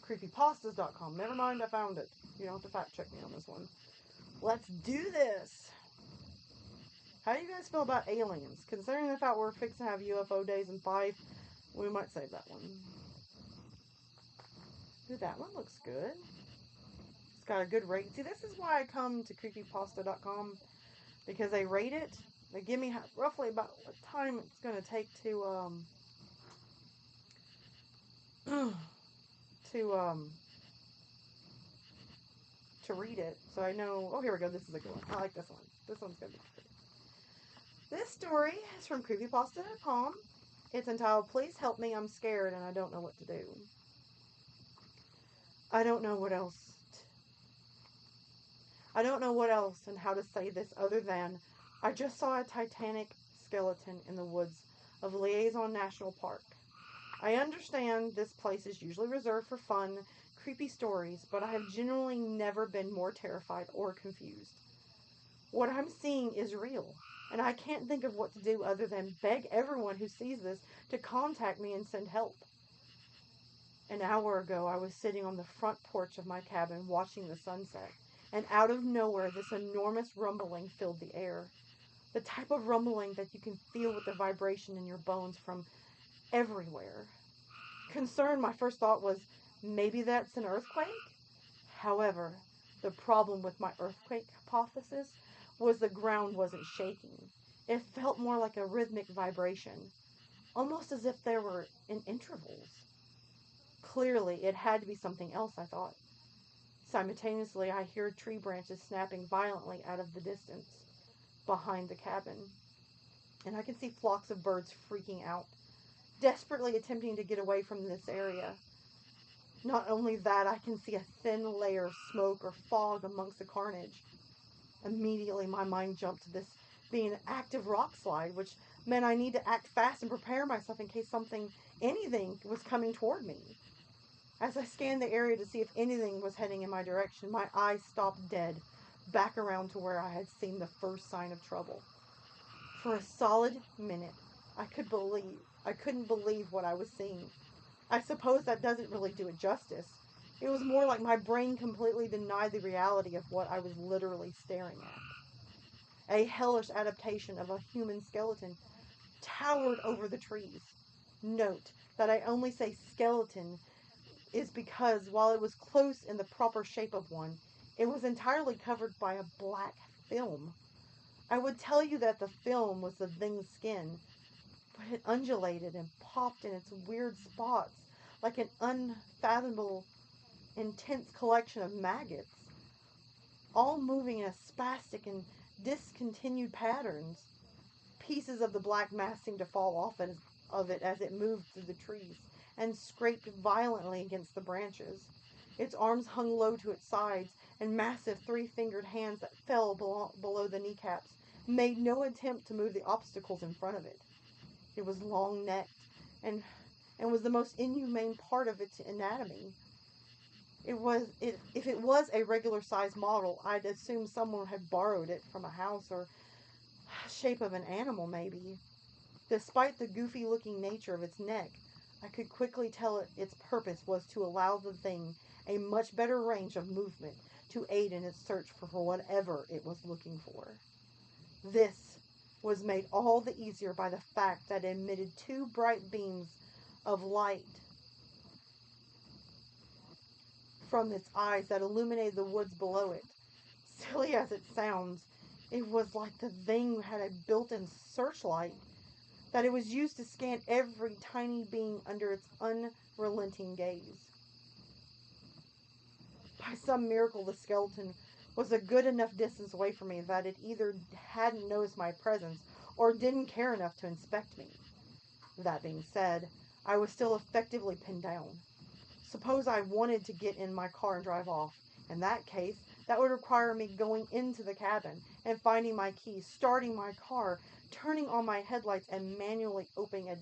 Creepypastas.com. Never mind, I found it. You don't have to fact check me on this one. Let's do this. How do you guys feel about aliens? Considering the fact we're fixing to have UFO days in 5, we might save that one. Ooh, that one looks good. It's got a good rate. See, this is why I come to creepypasta.com, because they rate it. They give me roughly about what time it's going to take to to read it. So I know, oh, here we go. This is a good one. I like this one. This one's going to be good. This story is from creepypasta.com. It's entitled, Please Help Me, I'm Scared and I Don't Know What to Do. I don't know what else. I don't know what else and how to say this other than I just saw a Titanic skeleton in the woods of Liaison National Park. I understand this place is usually reserved for fun, creepy stories, but I have genuinely never been more terrified or confused. What I'm seeing is real, and I can't think of what to do other than beg everyone who sees this to contact me and send help. An hour ago, I was sitting on the front porch of my cabin watching the sunset, and out of nowhere, this enormous rumbling filled the air. The type of rumbling that you can feel with the vibration in your bones from everywhere. Concerned, my first thought was, maybe that's an earthquake? However, the problem with my earthquake hypothesis was the ground wasn't shaking. It felt more like a rhythmic vibration, almost as if there were in intervals. Clearly, it had to be something else, I thought. Simultaneously, I hear tree branches snapping violently out of the distance behind the cabin, and I can see flocks of birds freaking out, desperately attempting to get away from this area. Not only that, I can see a thin layer of smoke or fog amongst the carnage. Immediately, my mind jumped to this being an active rock slide, which meant I need to act fast and prepare myself in case anything was coming toward me. As I scanned the area to see if anything was heading in my direction, my eyes stopped dead, back around to where I had seen the first sign of trouble. For a solid minute, I couldn't believe what I was seeing. I suppose that doesn't really do it justice. It was more like my brain completely denied the reality of what I was literally staring at. A hellish adaptation of a human skeleton towered over the trees. Note that I only say skeleton is because while it was close in the proper shape of one, it was entirely covered by a black film. I would tell you that the film was the thing's skin, but it undulated and popped in its weird spots like an unfathomable, intense collection of maggots, all moving in a spastic and discontinued patterns. Pieces of the black mass seemed to fall off of it as it moved through the trees and scraped violently against the branches. Its arms hung low to its sides, and massive three-fingered hands that fell below the kneecaps made no attempt to move the obstacles in front of it. It was long-necked and was the most inhumane part of its anatomy. If it was a regular-sized model, I'd assume someone had borrowed it from a house or shape of an animal, maybe. Despite the goofy-looking nature of its neck, I could quickly tell its purpose was to allow the thing a much better range of movement to aid in its search for whatever it was looking for. This was made all the easier by the fact that it emitted two bright beams of light from its eyes that illuminated the woods below it. Silly as it sounds, it was like the thing had a built-in searchlight, that it was used to scan every tiny being under its unrelenting gaze. By some miracle, the skeleton was a good enough distance away from me that it either hadn't noticed my presence or didn't care enough to inspect me. That being said, I was still effectively pinned down. Suppose I wanted to get in my car and drive off. In that case, that would require me going into the cabin and finding my keys, starting my car, turning on my headlights, and manually opening a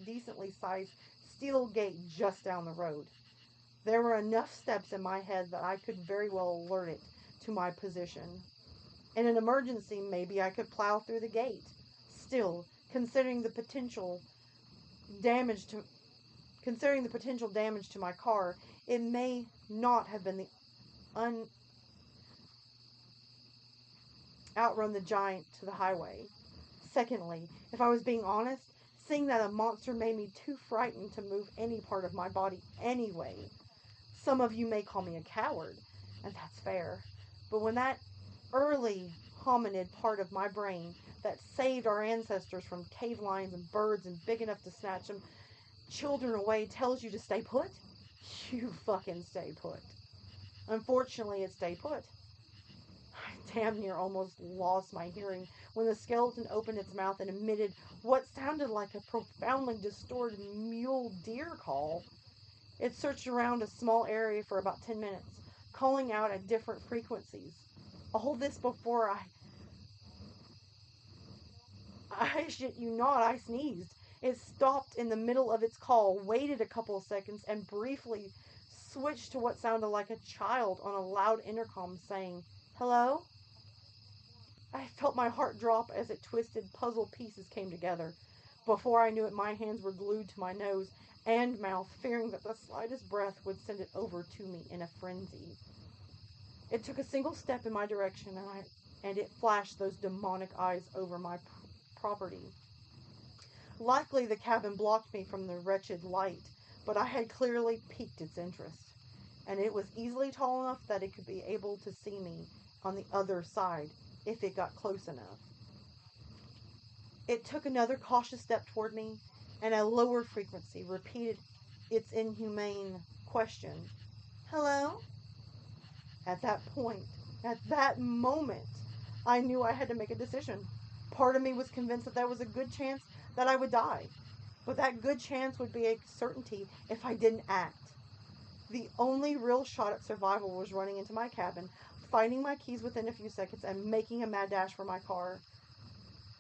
decently sized steel gate just down the road. There were enough steps in my head that I could very well alert it to my position. In an emergency, maybe I could plow through the gate. Still, considering the potential damage to my car, it may not have been the outrun the giant to the highway. Secondly, if I was being honest, seeing that a monster made me too frightened to move any part of my body anyway. Some of you may call me a coward, and that's fair. But when that early hominid part of my brain that saved our ancestors from cave lions and birds and big enough to snatch them children away tells you to stay put, you fucking stay put. Unfortunately, it stayed put. I damn near almost lost my hearing when the skeleton opened its mouth and emitted what sounded like a profoundly distorted mule deer call. It searched around a small area for about 10 minutes, calling out at different frequencies. All this before I shit you not, I sneezed. It stopped in the middle of its call, waited a couple of seconds, and briefly switched to what sounded like a child on a loud intercom saying, "Hello?" I felt my heart drop as it twisted puzzle pieces came together. Before I knew it, my hands were glued to my nose and mouth, fearing that the slightest breath would send it over to me in a frenzy. It took a single step in my direction, and it flashed those demonic eyes over my property. Likely the cabin blocked me from the wretched light, but I had clearly piqued its interest, and it was easily tall enough that it could be able to see me on the other side if it got close enough. It took another cautious step toward me, and a lower frequency repeated its inhumane question, "Hello?" At that moment, I knew I had to make a decision. Part of me was convinced that there was a good chance that I would die, but that good chance would be a certainty if I didn't act. The only real shot at survival was running into my cabin, finding my keys within a few seconds, and making a mad dash for my car.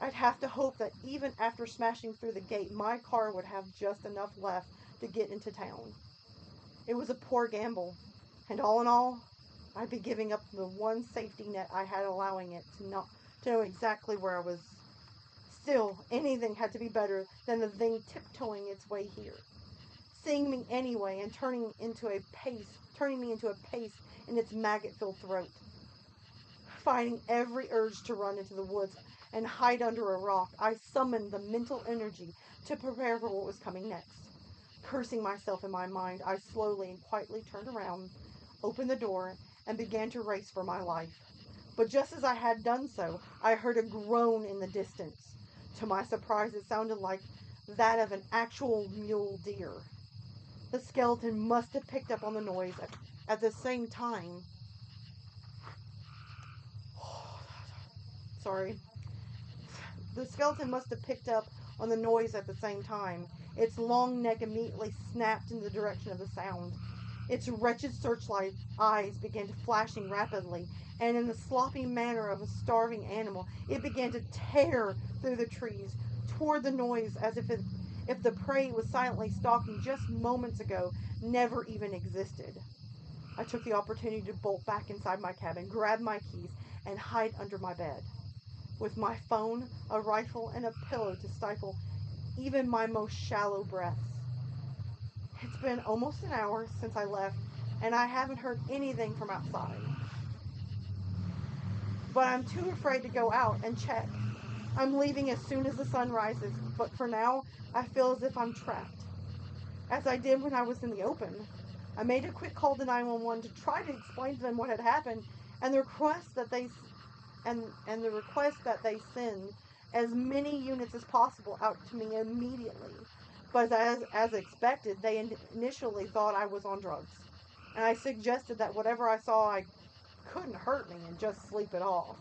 I'd have to hope that even after smashing through the gate, my car would have just enough left to get into town. It was a poor gamble, and all in all, I'd be giving up the one safety net I had, allowing it to know exactly where I was. Still, anything had to be better than the thing tiptoeing its way here, seeing me anyway and turning me into a paste in its maggot-filled throat. Fighting every urge to run into the woods and hide under a rock, I summoned the mental energy to prepare for what was coming next. Cursing myself in my mind, I slowly and quietly turned around, opened the door, and began to race for my life. But just as I had done so, I heard a groan in the distance. To my surprise, it sounded like that of an actual mule deer. The skeleton must have picked up on the noise at the same time. Sorry. The skeleton must have picked up on the noise at the same time. Its long neck immediately snapped in the direction of the sound. Its wretched searchlight eyes began to flashing rapidly, and in the sloppy manner of a starving animal, it began to tear through the trees toward the noise as if the prey it was silently stalking just moments ago never even existed. I took the opportunity to bolt back inside my cabin, grab my keys, and hide under my bed. With my phone, a rifle, and a pillow to stifle even my most shallow breaths. It's been almost an hour since I left, and I haven't heard anything from outside. But I'm too afraid to go out and check. I'm leaving as soon as the sun rises, but for now, I feel as if I'm trapped. As I did when I was in the open. I made a quick call to 911 to try to explain to them what had happened and the request that they send as many units as possible out to me immediately. But as expected, they initially thought I was on drugs. And I suggested that whatever I saw I couldn't hurt me and just sleep it off.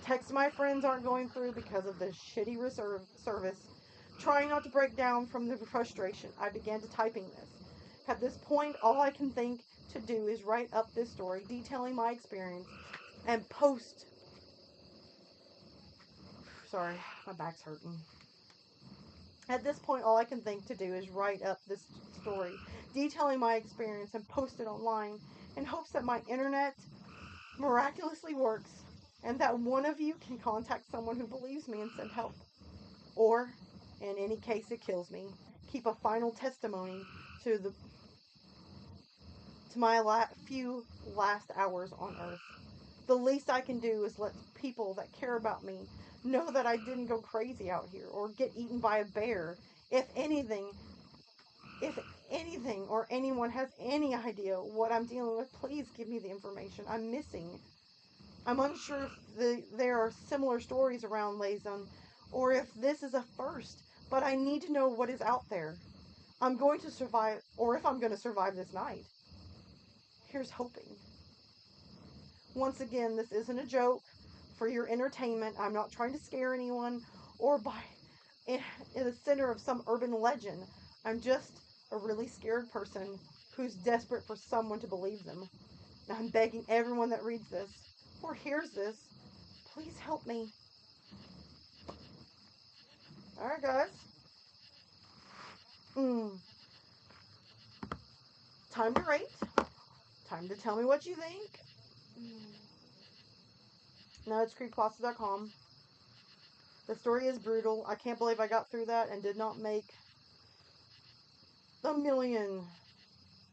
Texts my friends aren't going through because of the shitty service. Trying not to break down from the frustration, I began to typing this. At this point, all I can think to do is write up this story detailing my experience and post. Sorry, my back's hurting. At this point, all I can think to do is write up this story detailing my experience and post it online in hopes that my internet miraculously works and that one of you can contact someone who believes me and send help. Or, in any case it kills me, keep a final testimony to my few last hours on Earth. The least I can do is let people that care about me know that I didn't go crazy out here or get eaten by a bear. If anything or anyone has any idea what I'm dealing with, please give me the information. I'm missing. I'm unsure if there are similar stories around Lazon or if this is a first, but I need to know what is out there. I'm going to survive, or if I'm going to survive this night. Here's hoping. Once again, this isn't a joke for your entertainment. I'm not trying to scare anyone or by in the center of some urban legend. I'm just a really scared person who's desperate for someone to believe them. I'm begging everyone that reads this or hears this, please help me. Alright, guys. Time to rate. Time to tell me what you think. Now it's creepypasta.com. The story is brutal. I can't believe I got through that and did not make a million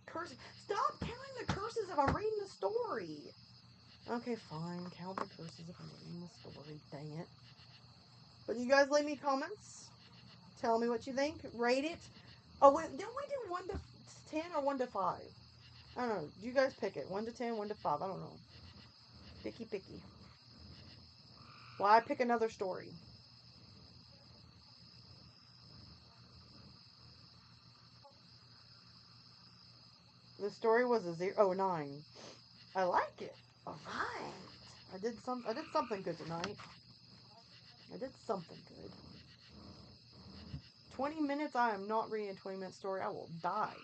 curses. Stop counting the curses if I'm reading the story. Okay, fine. Count the curses if I'm reading the story. Dang it. But you guys leave me comments. Tell me what you think. Rate it. Oh, wait. Don't we do 1 to 10 or 1 to 5? I don't know. You guys pick it. 1 to 10, 1 to 5. I don't know. Picky. Well, I pick another story. The story was a 9. I like it. Alright. I did something good tonight. I did something good. 20 minutes? I am not reading a 20-minute story. I will die.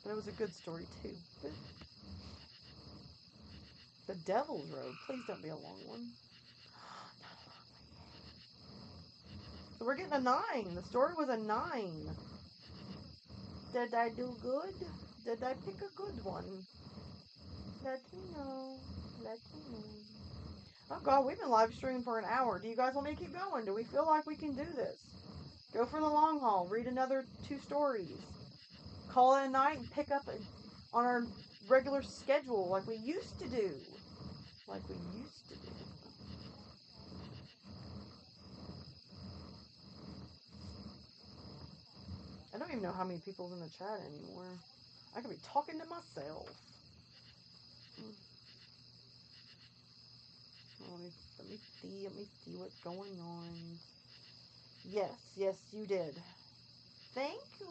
But it was a good story, too. But The Devil's Road. Please don't be a long one. So we're getting a 9. The story was a 9. Did I do good? Did I pick a good one? Let me know. Oh God, we've been live streaming for an hour. Do you guys want me to keep going? Do we feel like we can do this? Go for the long haul. Read another 2 stories. Call it a night and pick up on our regular schedule like we used to do. I don't even know how many people's in the chat anymore. I could be talking to myself. Let me see what's going on. Yes, you did. Thank you.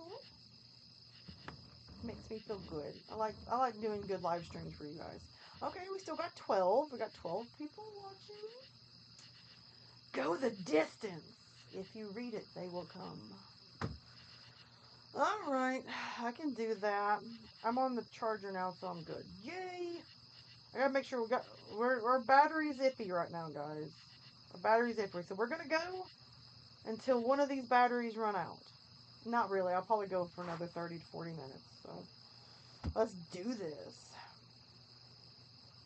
Makes me feel good. I like doing good live streams for you guys. Okay, we still got 12. We got 12 people watching. Go the distance. If you read it, they will come. Alright, I can do that. I'm on the charger now, so I'm good. Yay! I gotta make sure our battery's iffy right now, guys. Our battery's iffy, so we're gonna go until one of these batteries run out. Not really, I'll probably go for another 30 to 40 minutes, so let's do this.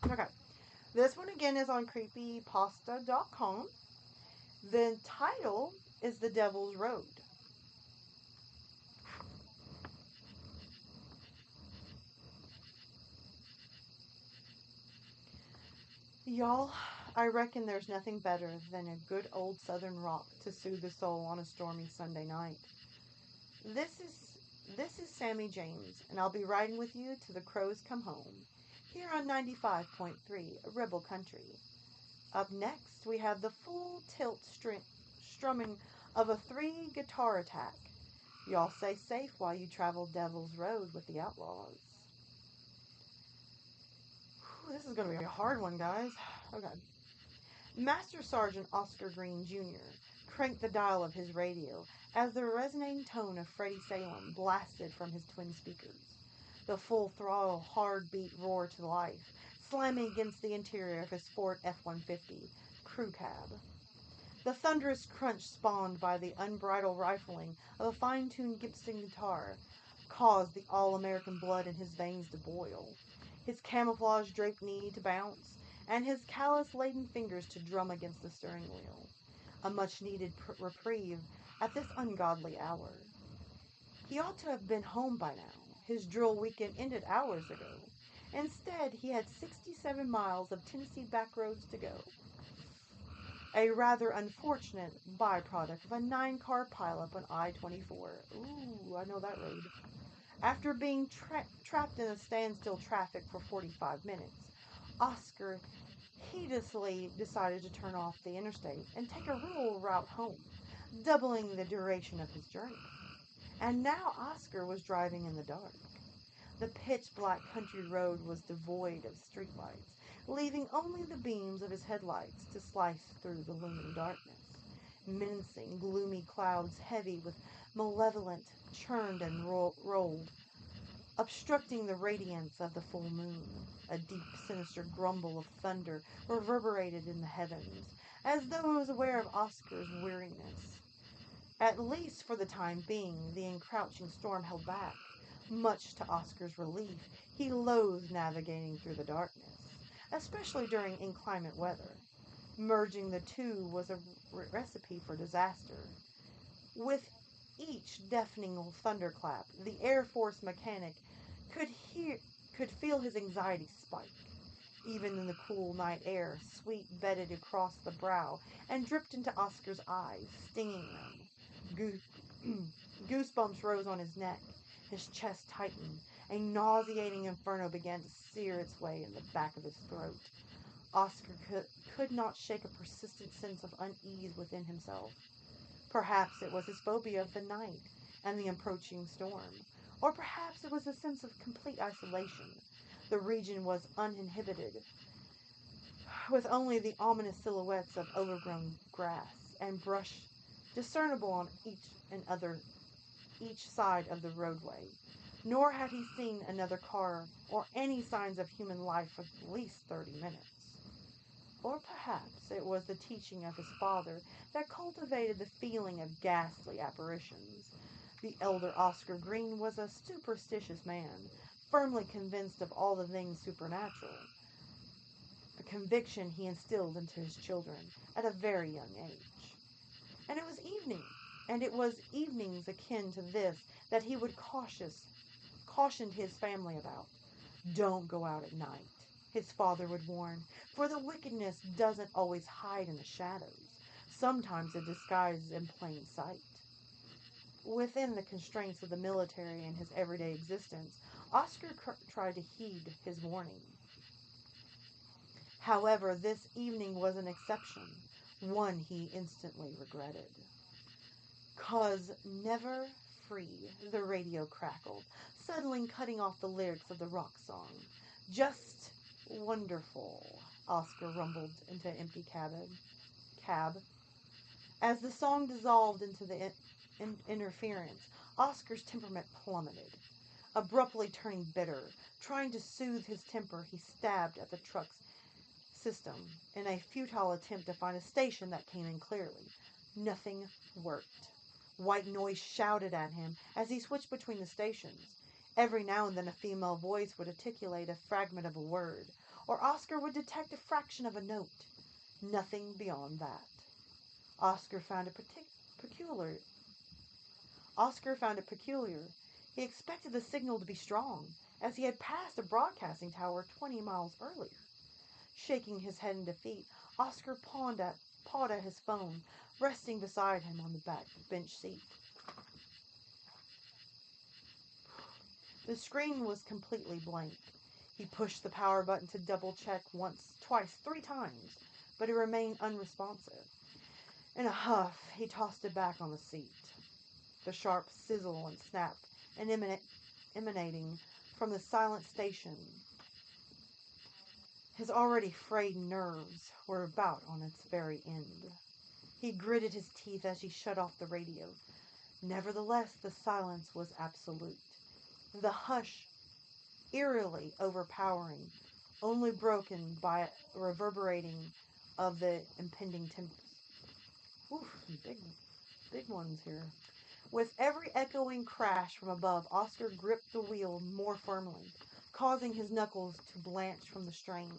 Okay, this one again is on creepypasta.com. The title is The Devil's Road. Y'all, I reckon there's nothing better than a good old southern rock to soothe the soul on a stormy Sunday night. This is Sammy James, and I'll be riding with you till the crows come home, here on 95.3 Rebel Country. Up next, we have the full tilt strumming of a 3-guitar attack. Y'all stay safe while you travel Devil's Road with the Outlaws. Whew, this is going to be a hard one, guys. Okay. Master Sergeant Oscar Green Jr. cranked the dial of his radio as the resonating tone of Freddie Salem blasted from his twin speakers. The full-throttle, hard-beat roar to life, slamming against the interior of his Ford F-150 crew cab. The thunderous crunch spawned by the unbridled rifling of a fine-tuned Gibson guitar caused the all-American blood in his veins to boil, his camouflage-draped knee to bounce, and his callus-laden fingers to drum against the steering wheel. A much-needed reprieve at this ungodly hour. He ought to have been home by now. His drill weekend ended hours ago. Instead, he had 67 miles of Tennessee back roads to go. A rather unfortunate byproduct of a 9-car pileup on I-24. Ooh, I know that road. After being trapped in a standstill traffic for 45 minutes, Oscar heedlessly decided to turn off the interstate and take a rural route home, doubling the duration of his journey. And now Oscar was driving in the dark. The pitch-black country road was devoid of streetlights, leaving only the beams of his headlights to slice through the looming darkness. Menacing, gloomy clouds heavy with malevolent, churned and rolled, obstructing the radiance of the full moon. A deep, sinister grumble of thunder reverberated in the heavens, as though it was aware of Oscar's weariness. At least for the time being, the encroaching storm held back. Much to Oscar's relief, he loathed navigating through the darkness, especially during inclement weather. Merging the two was a recipe for disaster. With each deafening thunderclap, the Air Force mechanic could feel his anxiety spike. Even in the cool night air, sweat bedded across the brow and dripped into Oscar's eyes, stinging them. Goosebumps rose on his neck. His chest tightened. A nauseating inferno began to sear its way in the back of his throat. Oscar could not shake a persistent sense of unease within himself. Perhaps it was his phobia of the night and the approaching storm. Or perhaps it was a sense of complete isolation. The region was uninhibited, with only the ominous silhouettes of overgrown grass and brush discernible on each side of the roadway. Nor had he seen another car or any signs of human life for at least 30 minutes. Or perhaps it was the teaching of his father that cultivated the feeling of ghastly apparitions. The elder Oscar Green was a superstitious man, firmly convinced of all the things supernatural, a conviction he instilled into his children at a very young age. And it was evenings akin to this that he would cautioned his family about. Don't go out at night, his father would warn, for the wickedness doesn't always hide in the shadows. Sometimes it disguises in plain sight. Within the constraints of the military and his everyday existence, Oscar tried to heed his warning. However, this evening was an exception, one he instantly regretted. "'Cause never free," the radio crackled, suddenly cutting off the lyrics of the rock song. "Just wonderful," Oscar rumbled into an empty cab. As the song dissolved into the interference, Oscar's temperament plummeted. Abruptly turning bitter, trying to soothe his temper, he stabbed at the truck's system in a futile attempt to find a station that came in clearly. Nothing worked. White noise shouted at him as he switched between the stations. Every now and then a female voice would articulate a fragment of a word, or Oscar would detect a fraction of a note. Nothing beyond that. Oscar found it peculiar. Oscar found it peculiar. He expected the signal to be strong, as he had passed a broadcasting tower 20 miles earlier. Shaking his head in defeat, Oscar pawed at his phone, resting beside him on the back bench seat. The screen was completely blank. He pushed the power button to double-check once, twice, 3 times, but it remained unresponsive. In a huff, he tossed it back on the seat. The sharp sizzle and snap emanating from the silent station. His already frayed nerves were about on its very end. He gritted his teeth as he shut off the radio. Nevertheless, the silence was absolute. The hush, eerily overpowering, only broken by reverberating of the impending tempest. Oof, big ones here. With every echoing crash from above, Oscar gripped the wheel more firmly, causing his knuckles to blanch from the strain.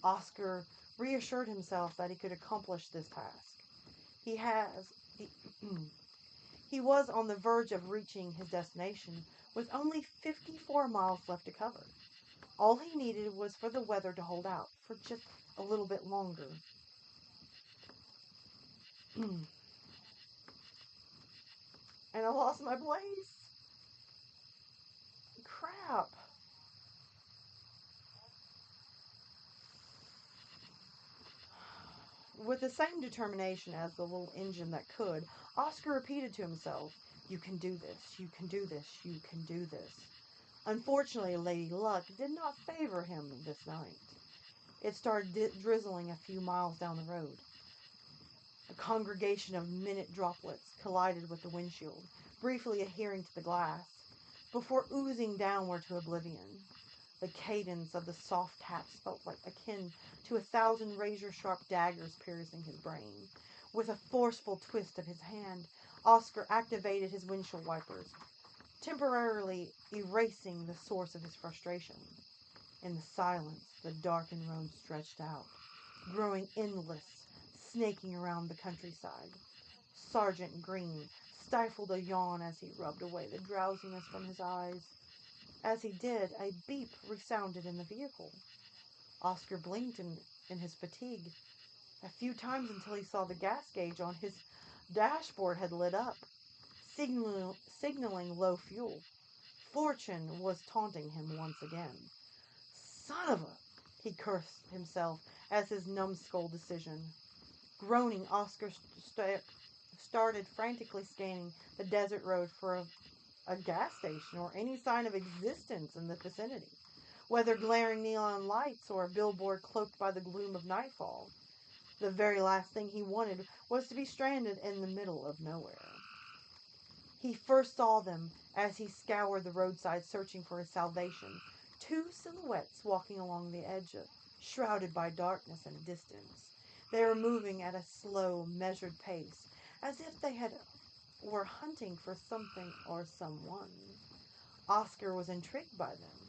Oscar reassured himself that he could accomplish this task. He was on the verge of reaching his destination with only 54 miles left to cover. All he needed was for the weather to hold out for just a little bit longer. And I lost my place. Crap. With the same determination as the little engine that could, Oscar repeated to himself, "You can do this, you can do this, you can do this." Unfortunately, Lady Luck did not favor him this night. It started drizzling a few miles down the road. A congregation of minute droplets collided with the windshield, briefly adhering to the glass, before oozing downward to oblivion. The cadence of the soft taps felt like akin to 1,000 razor-sharp daggers piercing his brain. With a forceful twist of his hand, Oscar activated his windshield wipers, temporarily erasing the source of his frustration. In the silence, the darkened road stretched out, growing endless, snaking around the countryside. Sergeant Green stifled a yawn as he rubbed away the drowsiness from his eyes. As he did, a beep resounded in the vehicle. Oscar blinked in his fatigue a few times until he saw the gas gauge on his dashboard had lit up, signaling low fuel. Fortune was taunting him once again. Son of a... He cursed himself as his numbskull decision. Groaning, Oscar started frantically scanning the desert road for a gas station or any sign of existence in the vicinity, whether glaring neon lights or a billboard cloaked by the gloom of nightfall. The very last thing he wanted was to be stranded in the middle of nowhere. He first saw them as he scoured the roadside searching for his salvation. 2 silhouettes walking along the edge, shrouded by darkness in the distance. They were moving at a slow, measured pace, as if they were hunting for something or someone. Oscar was intrigued by them.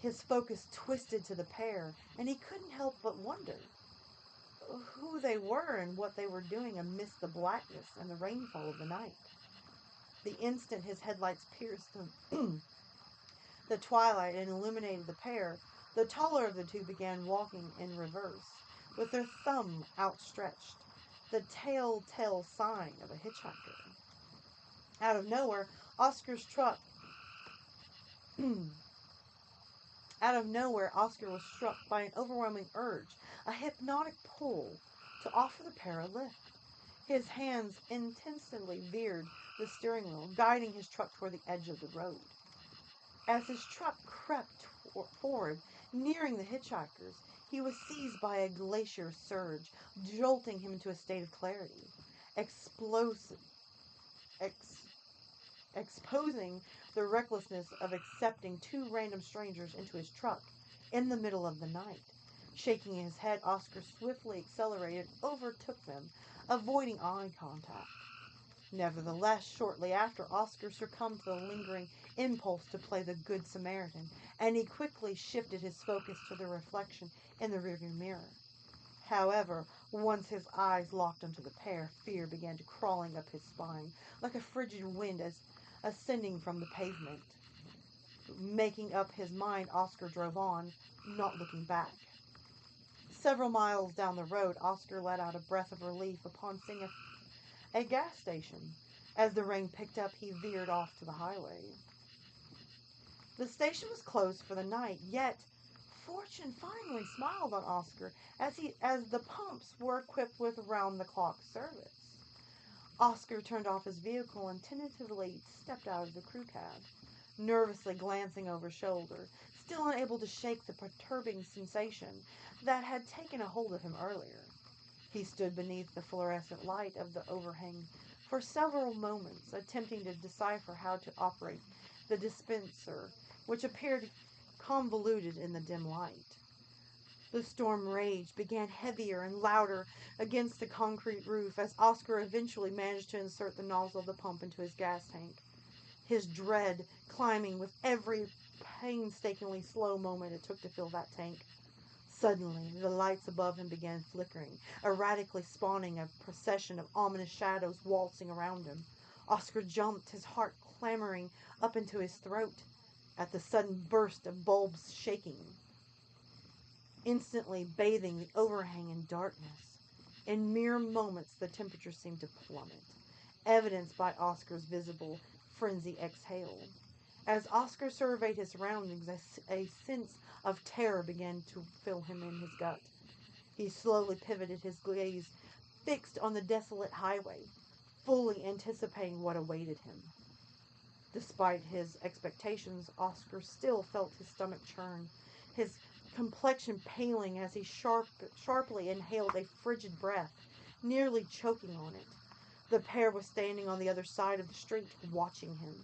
His focus twisted to the pair, and he couldn't help but wonder who they were and what they were doing amidst the blackness and the rainfall of the night. The instant his headlights pierced the twilight and illuminated the pair, the taller of the two began walking in reverse, with their thumb outstretched, the telltale sign of a hitchhiker. Out of nowhere, Oscar was struck by an overwhelming urge, a hypnotic pull, to offer the pair a lift. His hands intensely veered the steering wheel, guiding his truck toward the edge of the road. As his truck crept forward, nearing the hitchhikers, he was seized by a glacier surge, jolting him into a state of clarity. explosive, ex, exposing the recklessness of accepting two random strangers into his truck in the middle of the night. Shaking his head, Oscar swiftly accelerated, overtook them, avoiding eye contact. Nevertheless, shortly after, Oscar succumbed to the lingering impulse to play the Good Samaritan, and he quickly shifted his focus to the reflection in the rearview mirror. However, once his eyes locked onto the pair, fear began to crawling up his spine, like a frigid wind as ascending from the pavement. Making up his mind, Oscar drove on, not looking back. Several miles down the road, Oscar let out a breath of relief upon seeing a gas station. As the rain picked up, he veered off to the highway. The station was closed for the night, yet fortune finally smiled on Oscar as the pumps were equipped with round-the-clock service. Oscar turned off his vehicle and tentatively stepped out of the crew cab, nervously glancing over his shoulder, still unable to shake the perturbing sensation that had taken a hold of him earlier. He stood beneath the fluorescent light of the overhang for several moments, attempting to decipher how to operate the dispenser, which appeared convoluted in the dim light. The storm rage began heavier and louder against the concrete roof as Oscar eventually managed to insert the nozzle of the pump into his gas tank, his dread climbing with every painstakingly slow moment it took to fill that tank. Suddenly, the lights above him began flickering, erratically spawning a procession of ominous shadows waltzing around him. Oscar jumped, his heart clamoring up into his throat at the sudden burst of bulbs shaking, instantly bathing the overhang in darkness. In mere moments, the temperature seemed to plummet, evidenced by Oscar's visible frenzy exhale. As Oscar surveyed his surroundings, a sense of terror began to fill him in his gut. He slowly pivoted, his gaze fixed on the desolate highway, fully anticipating what awaited him. Despite his expectations, Oscar still felt his stomach churn, his complexion paling as he sharply inhaled a frigid breath, nearly choking on it. The pair was standing on the other side of the street, watching him.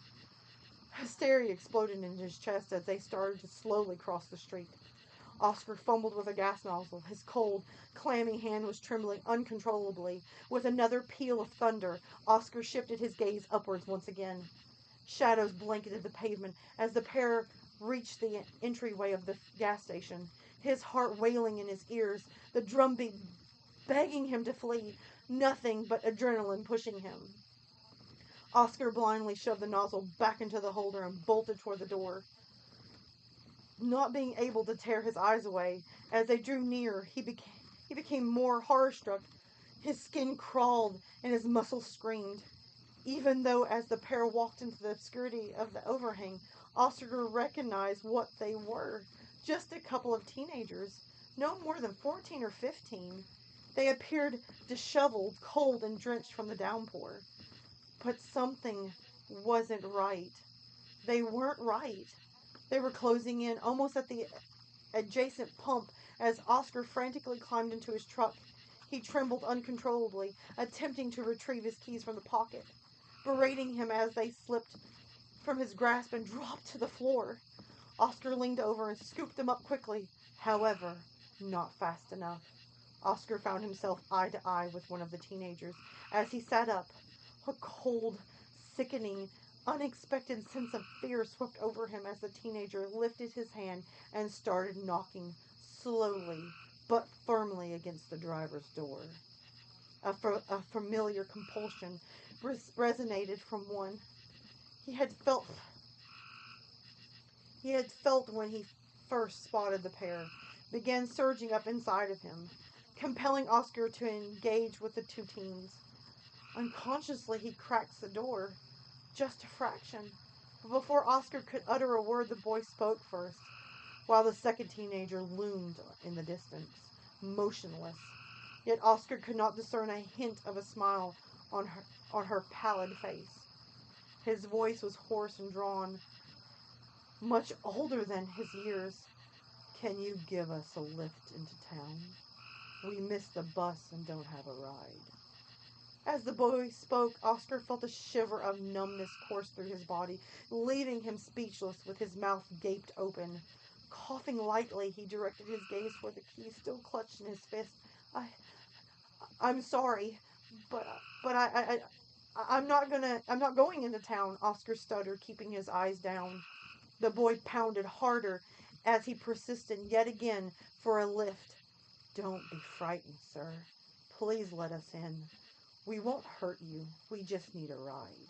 Hysteria exploded in his chest as they started to slowly cross the street. Oscar fumbled with a gas nozzle. His cold, clammy hand was trembling uncontrollably. With another peal of thunder, Oscar shifted his gaze upwards once again. Shadows blanketed the pavement as the pair reached the entryway of the gas station, his heart wailing in his ears, the drumbeat begging him to flee, nothing but adrenaline pushing him. Oscar blindly shoved the nozzle back into the holder and bolted toward the door. Not being able to tear his eyes away, as they drew near, he became more horror-struck. His skin crawled and his muscles screamed. Even though as the pair walked into the obscurity of the overhang, Oscar recognized what they were. Just a couple of teenagers, no more than 14 or 15. They appeared disheveled, cold, and drenched from the downpour. But something wasn't right. They weren't right. They were closing in, almost at the adjacent pump, as Oscar frantically climbed into his truck. He trembled uncontrollably, attempting to retrieve his keys from the pocket, berating him as they slipped from his grasp and dropped to the floor. Oscar leaned over and scooped them up quickly. However, not fast enough. Oscar found himself eye to eye with one of the teenagers as he sat up. A cold, sickening, unexpected sense of fear swept over him as the teenager lifted his hand and started knocking slowly but firmly against the driver's door. A familiar compulsion resonated from one he had felt when he first spotted the pair, began surging up inside of him, compelling Oscar to engage with the two teens. Unconsciously, he cracks the door, just a fraction. But before Oscar could utter a word, the boy spoke first, while the second teenager loomed in the distance, motionless. Yet Oscar could not discern a hint of a smile on her pallid face. His voice was hoarse and drawn, much older than his years. "Can you give us a lift into town? We missed the bus and don't have a ride." As the boy spoke, Oscar felt a shiver of numbness course through his body, leaving him speechless with his mouth gaped open. Coughing lightly, he directed his gaze toward the key still clutched in his fist. I, I'm sorry, but I'm not going into town. Oscar stuttered, keeping his eyes down. The boy pounded harder as he persisted yet again for a lift. Don't be frightened, sir. Please let us in. We won't hurt you. We just need a ride.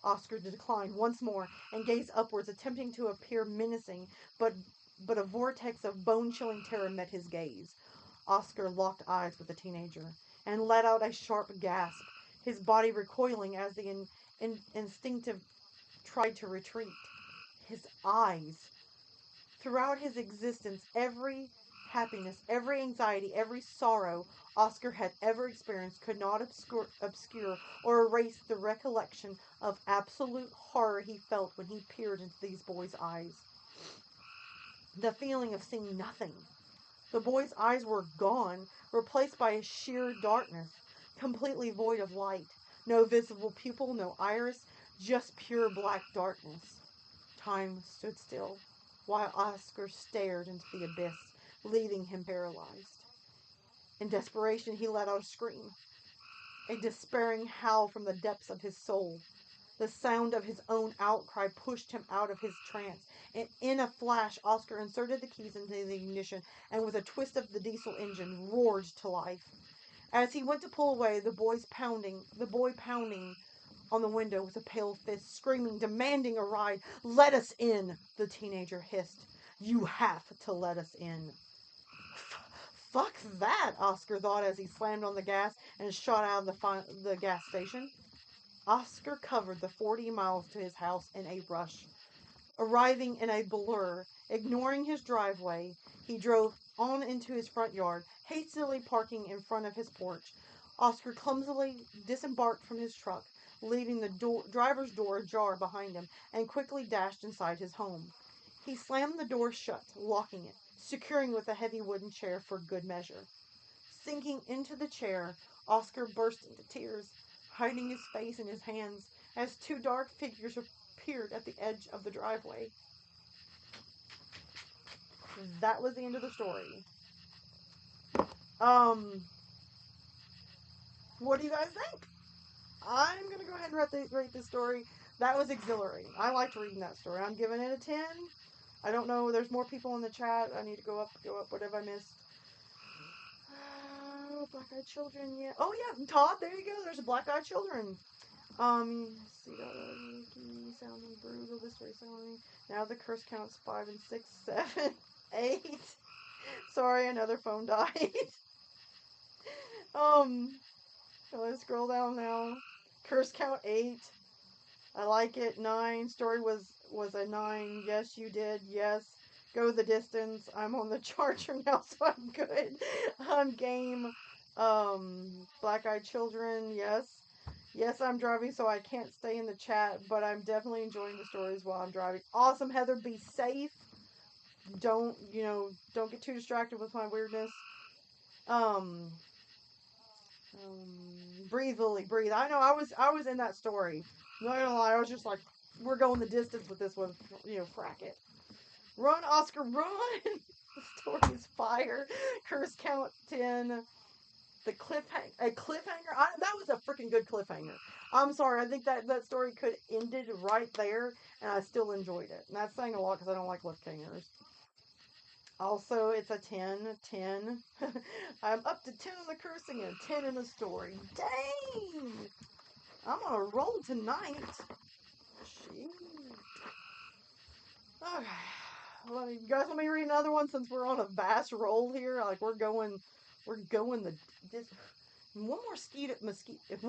Oscar declined once more and gazed upwards, attempting to appear menacing, but a vortex of bone-chilling terror met his gaze. Oscar locked eyes with the teenager and let out a sharp gasp, his body recoiling as the instinctive tried to retreat. His eyes. Throughout his existence, every happiness, every anxiety, every sorrow Oscar had ever experienced could not obscure or erase the recollection of absolute horror he felt when he peered into these boys' eyes. The feeling of seeing nothing. The boy's eyes were gone, replaced by a sheer darkness, completely void of light. No visible pupil, no iris, just pure black darkness. Time stood still, while Oscar stared into the abyss, leaving him paralyzed. In desperation, he let out a scream, a despairing howl from the depths of his soul. The sound of his own outcry pushed him out of his trance, and in a flash, Oscar inserted the keys into the ignition, and with a twist of the diesel engine, roared to life. As he went to pull away, the boy pounding on the window with a pale fist, screaming, demanding a ride. Let us in, the teenager hissed. You have to let us in. Fuck that, Oscar thought as he slammed on the gas and shot out of the gas station. Oscar covered the 40 miles to his house in a rush. Arriving in a blur, ignoring his driveway, he drove on into his front yard, hastily parking in front of his porch. Oscar clumsily disembarked from his truck, leaving the driver's door ajar behind him, and quickly dashed inside his home. He slammed the door shut, locking it, securing with a heavy wooden chair for good measure. Sinking into the chair, Oscar burst into tears, hiding his face in his hands as two dark figures appeared at the edge of the driveway. That was the end of the story. What do you guys think? I'm gonna go ahead and rate this story. That was exhilarating. I liked reading that story. I'm giving it a 10. I don't know. There's more people in the chat. I need to go up. What have I missed? Black-eyed children. Yeah. Oh yeah, Todd. There you go. There's a black-eyed children. See that sounding brutal. This way sounding. Now the curse counts 5 and 6, 7, 8. Sorry, another phone died. Let's scroll down now. Curse count 8. I like it. 9. Story was a 9. Yes, you did. Yes. Go the distance. I'm on the charger now, so I'm good. I'm game. Black-eyed children. Yes. Yes, I'm driving, so I can't stay in the chat, but I'm definitely enjoying the stories while I'm driving. Awesome, Heather. Be safe. Don't get too distracted with my weirdness. Breathe, Lily, breathe. I know I was in that story. Not gonna lie, I was just like, we're going the distance with this one. Frack it. Run, Oscar, run! The story is fire. Curse count 10. The cliffhanger. That was a freaking good cliffhanger. I'm sorry. I think that story could ended right there, and I still enjoyed it. And that's saying a lot because I don't like cliffhangers. Also, it's a 10. 10. I'm up to 10 in the cursing and 10 in the story. Dang! I'm on a roll tonight. Shoot. Okay. Well, you guys want me to read another one since we're on a vast roll here? Like, we're going this. If one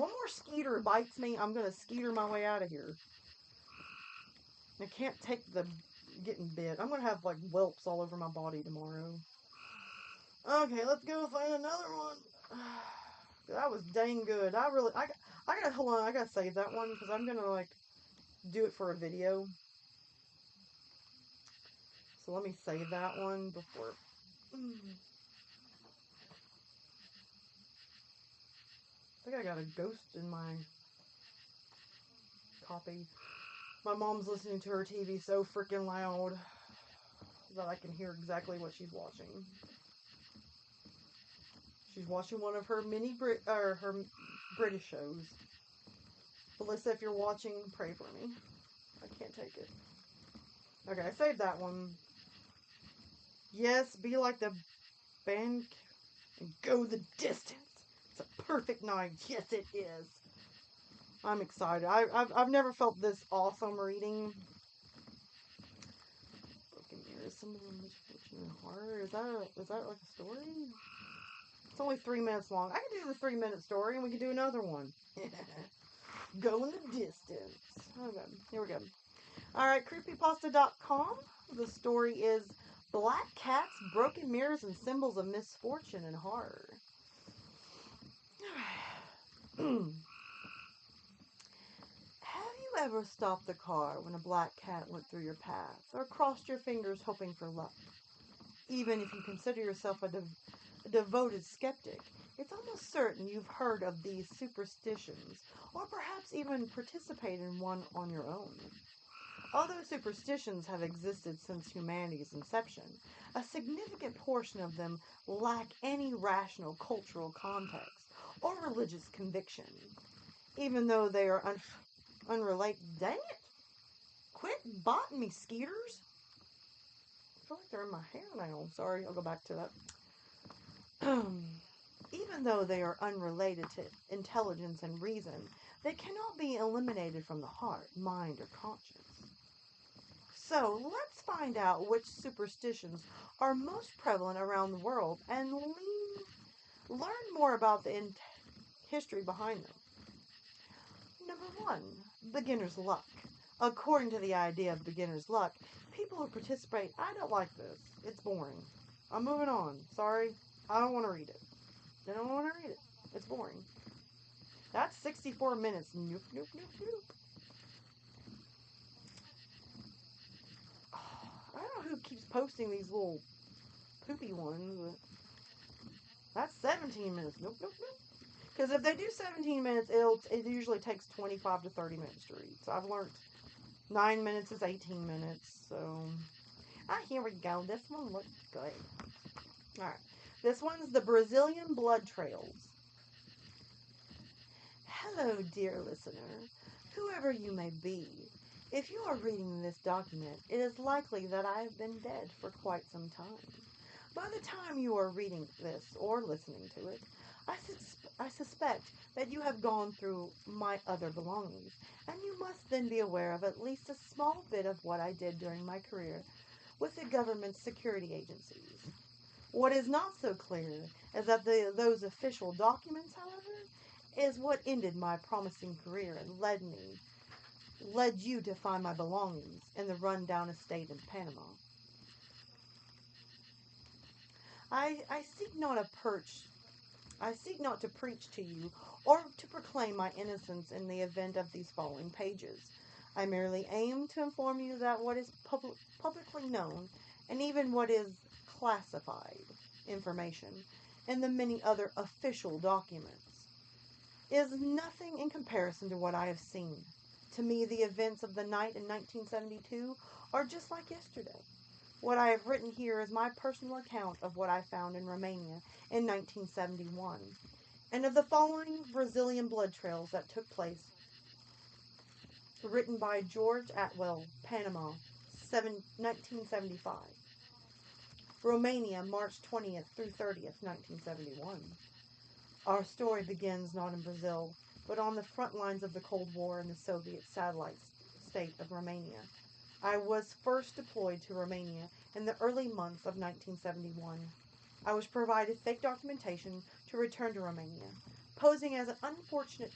more skeeter bites me, I'm gonna skeeter my way out of here. I can't take the getting bit. I'm gonna have like whelps all over my body tomorrow. Okay, let's go find another one. That was dang good. I gotta hold on. I gotta save that one because I'm gonna like do it for a video. So let me save that one before. I think I got a ghost in my copy. My mom's listening to her TV so freaking loud that I can hear exactly what she's watching. She's watching one of her her British shows. Melissa, if you're watching, pray for me. I can't take it. Okay, I saved that one. Yes, be like the band and go the distance. It's a perfect night. Yes, it is. I'm excited. I've never felt this awesome reading. Broken Mirrors, some of them misfortune and horror. Is that like a story? It's only 3 minutes long. I can do the 3-minute story and we can do another one. Go in the distance. Okay, here we go. Alright, creepypasta.com. The story is Black Cats, Broken Mirrors, and Symbols of Misfortune and Horror. Have you ever stopped the car when a black cat went through your path, or crossed your fingers hoping for luck? Even if you consider yourself a devoted skeptic, it's almost certain you've heard of these superstitions, or perhaps even participated in one on your own. Although superstitions have existed since humanity's inception, a significant portion of them lack any rational cultural context or religious conviction. Even though they are unrelated. Dang it! Quit biting me, skeeters! I feel like they're in my hair now. Sorry, I'll go back to that. Even though they are unrelated to intelligence and reason, they cannot be eliminated from the heart, mind, or conscience. So, let's find out which superstitions are most prevalent around the world and learn more about the history behind them. Number 1, beginner's luck. According to the idea of beginner's luck, people who participate, I don't like this. It's boring. I'm moving on. Sorry. I don't want to read it. I don't want to read it. It's boring. That's 64 minutes. Nope, nope, nope, nope. I don't know who keeps posting these little poopy ones, but that's 17 minutes. Nope, nope, nope. Because if they do 17 minutes, it usually takes 25 to 30 minutes to read. So I've learned 9 minutes is 18 minutes. So, here we go. This one looks good. Alright. This one's the Brazilian Blood Trails. Hello, dear listener, whoever you may be. If you are reading this document, it is likely that I have been dead for quite some time. By the time you are reading this or listening to it, I suspect that you have gone through my other belongings, and you must then be aware of at least a small bit of what I did during my career with the government's security agencies. What is not so clear is that those official documents, however, is what ended my promising career and led you to find my belongings in the rundown estate in Panama. I seek not to preach to you or to proclaim my innocence in the event of these following pages. I merely aim to inform you that what is publicly known, and even what is classified information, and the many other official documents, is nothing in comparison to what I have seen. To me, the events of the night in 1972 are just like yesterday. What I have written here is my personal account of what I found in Romania in 1971, and of the following Brazilian blood trails that took place. Written by George Atwell, Panama, 1975. Romania, March 20th through 30th, 1971. Our story begins not in Brazil, but on the front lines of the Cold War in the Soviet satellite state of Romania. I was first deployed to Romania in the early months of 1971. I was provided fake documentation to return to Romania, posing as an unfortunate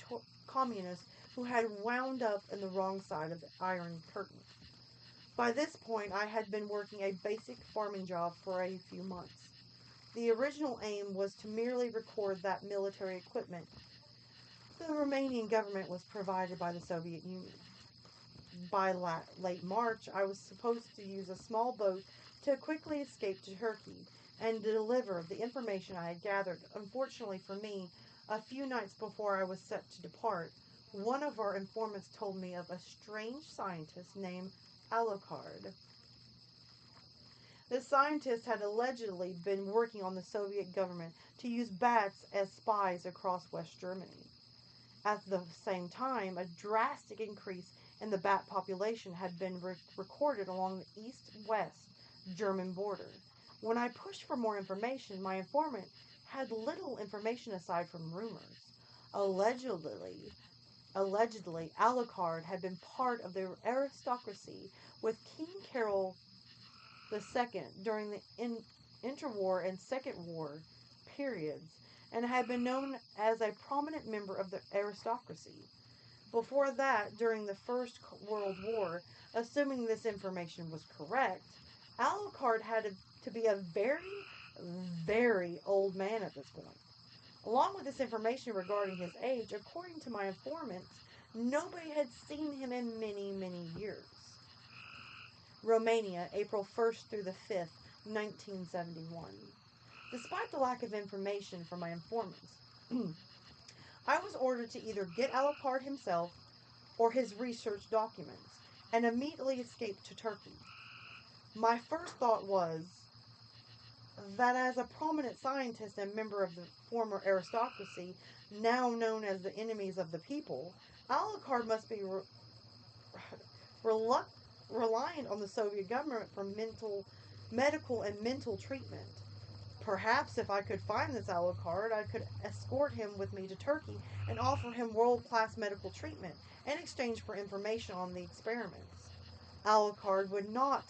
communist who had wound up in the wrong side of the Iron Curtain. By this point, I had been working a basic farming job for a few months. The original aim was to merely record that military equipment the Romanian government was provided by the Soviet Union. By late March, I was supposed to use a small boat to quickly escape to Turkey and deliver the information I had gathered. Unfortunately for me, A few nights before I was set to depart, one of our informants told me of a strange scientist named Alucard. This scientist had allegedly been working on the Soviet government to use bats as spies across West Germany. At the same time, a drastic increase in the bat population had been recorded along the east-west German border. When I pushed for more information, my informant had little information aside from rumors. Allegedly, Alucard had been part of the aristocracy with King Carol II during the interwar and Second War periods, and had been known as a prominent member of the aristocracy. Before that, during the First World War, assuming this information was correct, Alucard had to be a very, very old man at this point. Along with this information regarding his age, according to my informants, nobody had seen him in many, many years. Romania, April 1st through the 5th, 1971. Despite the lack of information from my informants, I was ordered to either get Alucard himself or his research documents and immediately escape to Turkey. My first thought was that as a prominent scientist and member of the former aristocracy, now known as the enemies of the people, Alucard must be reliant on the Soviet government for medical and mental treatment. Perhaps if I could find this Alucard, I could escort him with me to Turkey and offer him world-class medical treatment in exchange for information on the experiments. Alucard would not,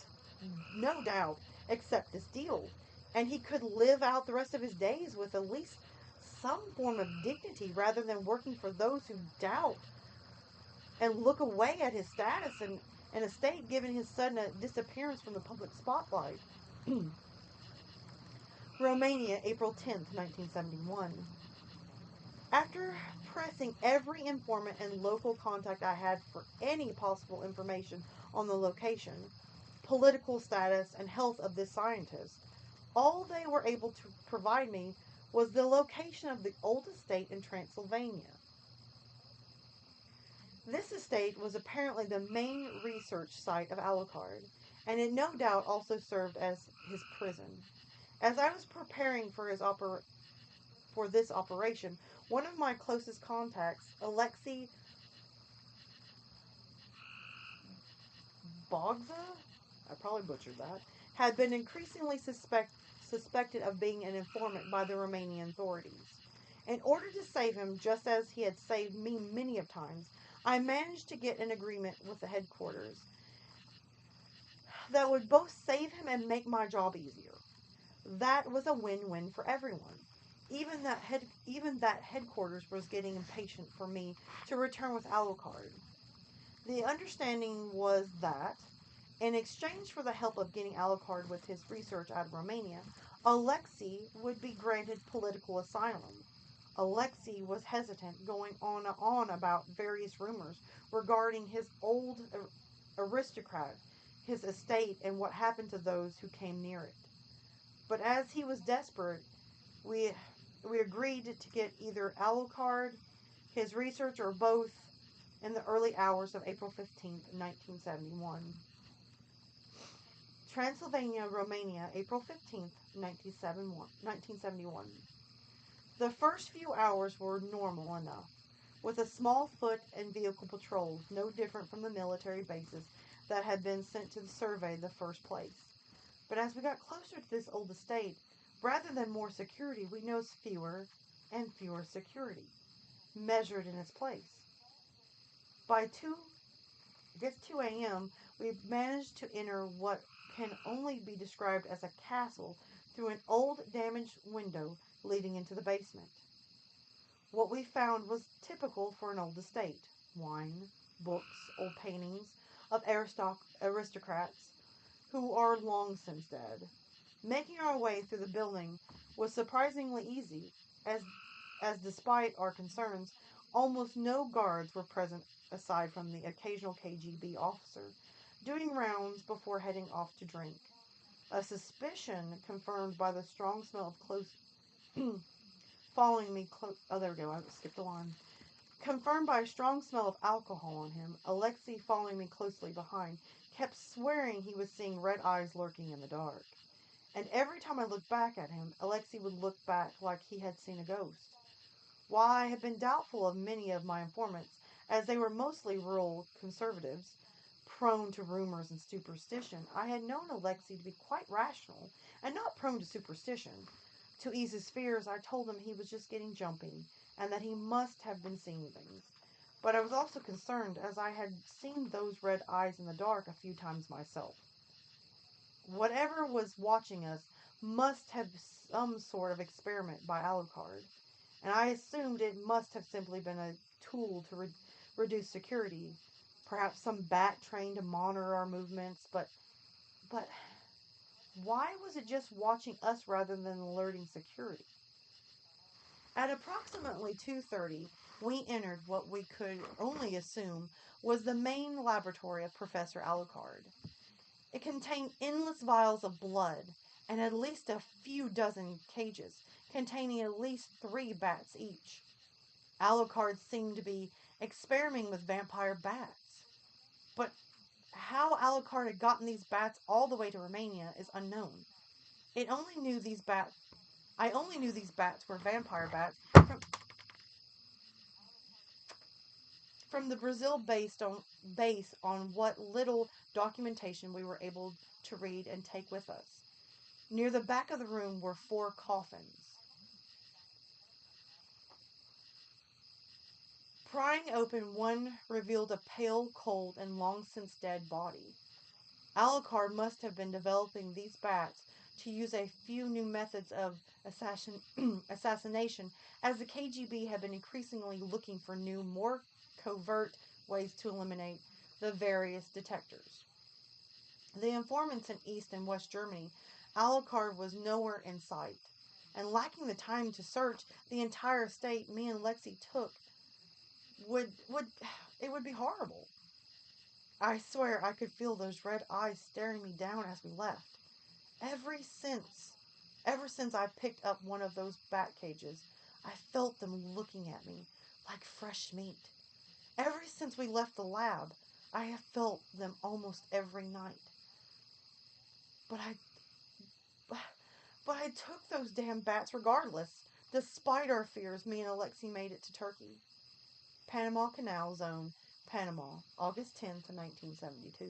no doubt, accept this deal, and he could live out the rest of his days with at least some form of dignity rather than working for those who doubt and look away at his status and estate given his sudden disappearance from the public spotlight. Romania, April 10th, 1971. After pressing every informant and local contact I had for any possible information on the location, political status, and health of this scientist, all they were able to provide me was the location of the old estate in Transylvania. This estate was apparently the main research site of Alucard, and it no doubt also served as his prison. As I was preparing for this operation, one of my closest contacts, Alexei Bogza, I probably butchered that, had been increasingly suspected of being an informant by the Romanian authorities. In order to save him, just as he had saved me many of times, I managed to get an agreement with the headquarters that would both save him and make my job easier. That was a win-win for everyone. Even that headquarters was getting impatient for me to return with Alucard. The understanding was that, in exchange for the help of getting Alucard with his research out of Romania, Alexei would be granted political asylum. Alexei was hesitant, going on about various rumors regarding his old aristocrat, his estate, and what happened to those who came near it. But as he was desperate, we agreed to get either Alucard, his research, or both in the early hours of April 15th, 1971. Transylvania, Romania, April 15th, 1971. The first few hours were normal enough, with a small foot and vehicle patrols, no different from the military bases that had been sent to survey the first place. But as we got closer to this old estate, rather than more security, we noticed fewer and fewer security, measured in its place. By 2 a.m., we managed to enter what can only be described as a castle through an old damaged window leading into the basement. What we found was typical for an old estate: wine, books, old paintings of aristocrats who are long since dead. Making our way through the building was surprisingly easy, as despite our concerns, almost no guards were present aside from the occasional KGB officer, doing rounds before heading off to drink. A suspicion confirmed by the strong smell of close following me close. Oh, there we go. I skipped a line. Confirmed by a strong smell of alcohol on him, Alexei, following me closely behind, kept swearing he was seeing red eyes lurking in the dark. And every time I looked back at him, Alexei would look back like he had seen a ghost. While I had been doubtful of many of my informants, as they were mostly rural conservatives, prone to rumors and superstition, I had known Alexei to be quite rational and not prone to superstition. To ease his fears, I told him he was just getting jumpy and that he must have been seeing things. But I was also concerned, as I had seen those red eyes in the dark a few times myself. Whatever was watching us must have some sort of experiment by Alucard, and I assumed it must have simply been a tool to reduce security, perhaps some bat trained to monitor our movements, but why was it just watching us rather than alerting security? At approximately 2:30, we entered what we could only assume was the main laboratory of Professor Alucard. It contained endless vials of blood and at least a few dozen cages containing at least 3 bats each. Alucard seemed to be experimenting with vampire bats. But how Alucard had gotten these bats all the way to Romania is unknown. I only knew these bats were vampire bats from the Brazil base on what little documentation we were able to read and take with us. Near the back of the room were 4 coffins. Prying open one revealed a pale, cold, and long since dead body. Alucard must have been developing these bats to use a few new methods of assassination, as the KGB had been increasingly looking for new, more covert ways to eliminate the various detectors. The informants in East and West Germany, Alucard was nowhere in sight, and lacking the time to search the entire state me and Lexi took would it would be horrible. I swear I could feel those red eyes staring me down as we left. Ever since, ever since I picked up one of those bat cages, I felt them looking at me like fresh meat. Ever since we left the lab, I have felt them almost every night. But I But I took those damn bats regardless, despite our fears. Me and Alexei made it to Turkey. Panama Canal Zone, Panama, August 10th, 1972.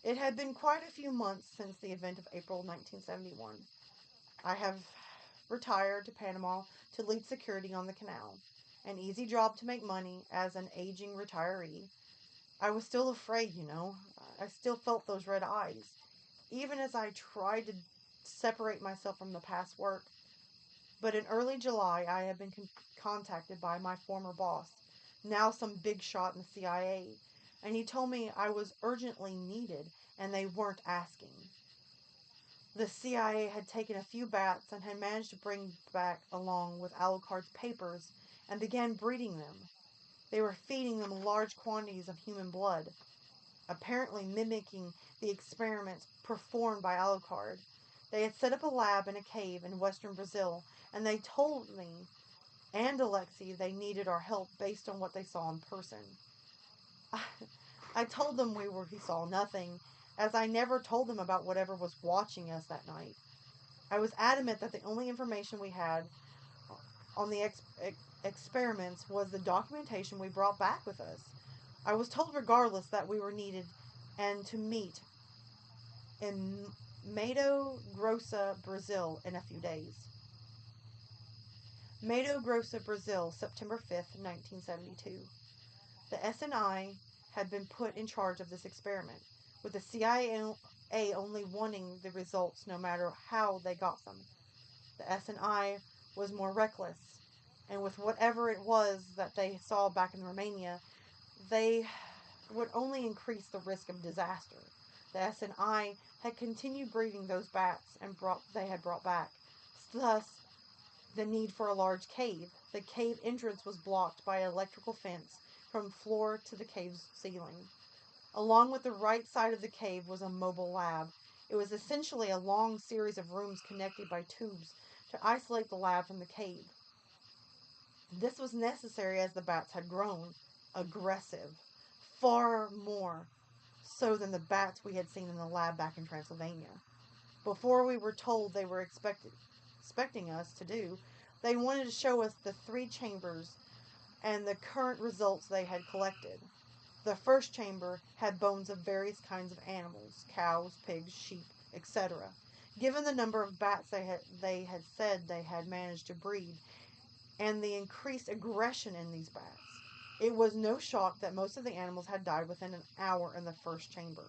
It had been quite a few months since the event of April 1971. I have retired to Panama to lead security on the canal. An easy job to make money as an aging retiree. I was still afraid, you know. I still felt those red eyes. Even as I tried to separate myself from the past work. But in early July, I had been contacted by my former boss, now some big shot in the CIA, and he told me I was urgently needed and they weren't asking. The CIA had taken a few bats and had managed to bring back along with Alucard's papers and began breeding them. They were feeding them large quantities of human blood, apparently mimicking the experiments performed by Alucard. They had set up a lab in a cave in western Brazil, and they told me and Alexei they needed our help based on what they saw in person. I told them we saw nothing, as I never told them about whatever was watching us that night. I was adamant that the only information we had on the experiments was the documentation we brought back with us. I was told regardless that we were needed and to meet in Mato Grosso, Brazil in a few days. Mato Grosso, Brazil, September 5th, 1972. The SNI had been put in charge of this experiment, with the CIA only wanting the results no matter how they got them. The SNI was more reckless, and with whatever it was that they saw back in Romania, they would only increase the risk of disaster. The SNI had continued breeding those bats they had brought back. Thus, the need for a large cave. The cave entrance was blocked by an electrical fence from floor to the cave's ceiling. Along with the right side of the cave was a mobile lab, It was essentially a long series of rooms connected by tubes to isolate the lab from the cave. This was necessary as the bats had grown aggressive, far more so than the bats we had seen in the lab back in Transylvania. Before we were told they were expecting us to do, they wanted to show us the 3 chambers and the current results they had collected. The first chamber had bones of various kinds of animals, cows, pigs, sheep, etc. Given the number of bats they had said they had managed to breed, and the increased aggression in these bats, it was no shock that most of the animals had died within an hour in the first chamber.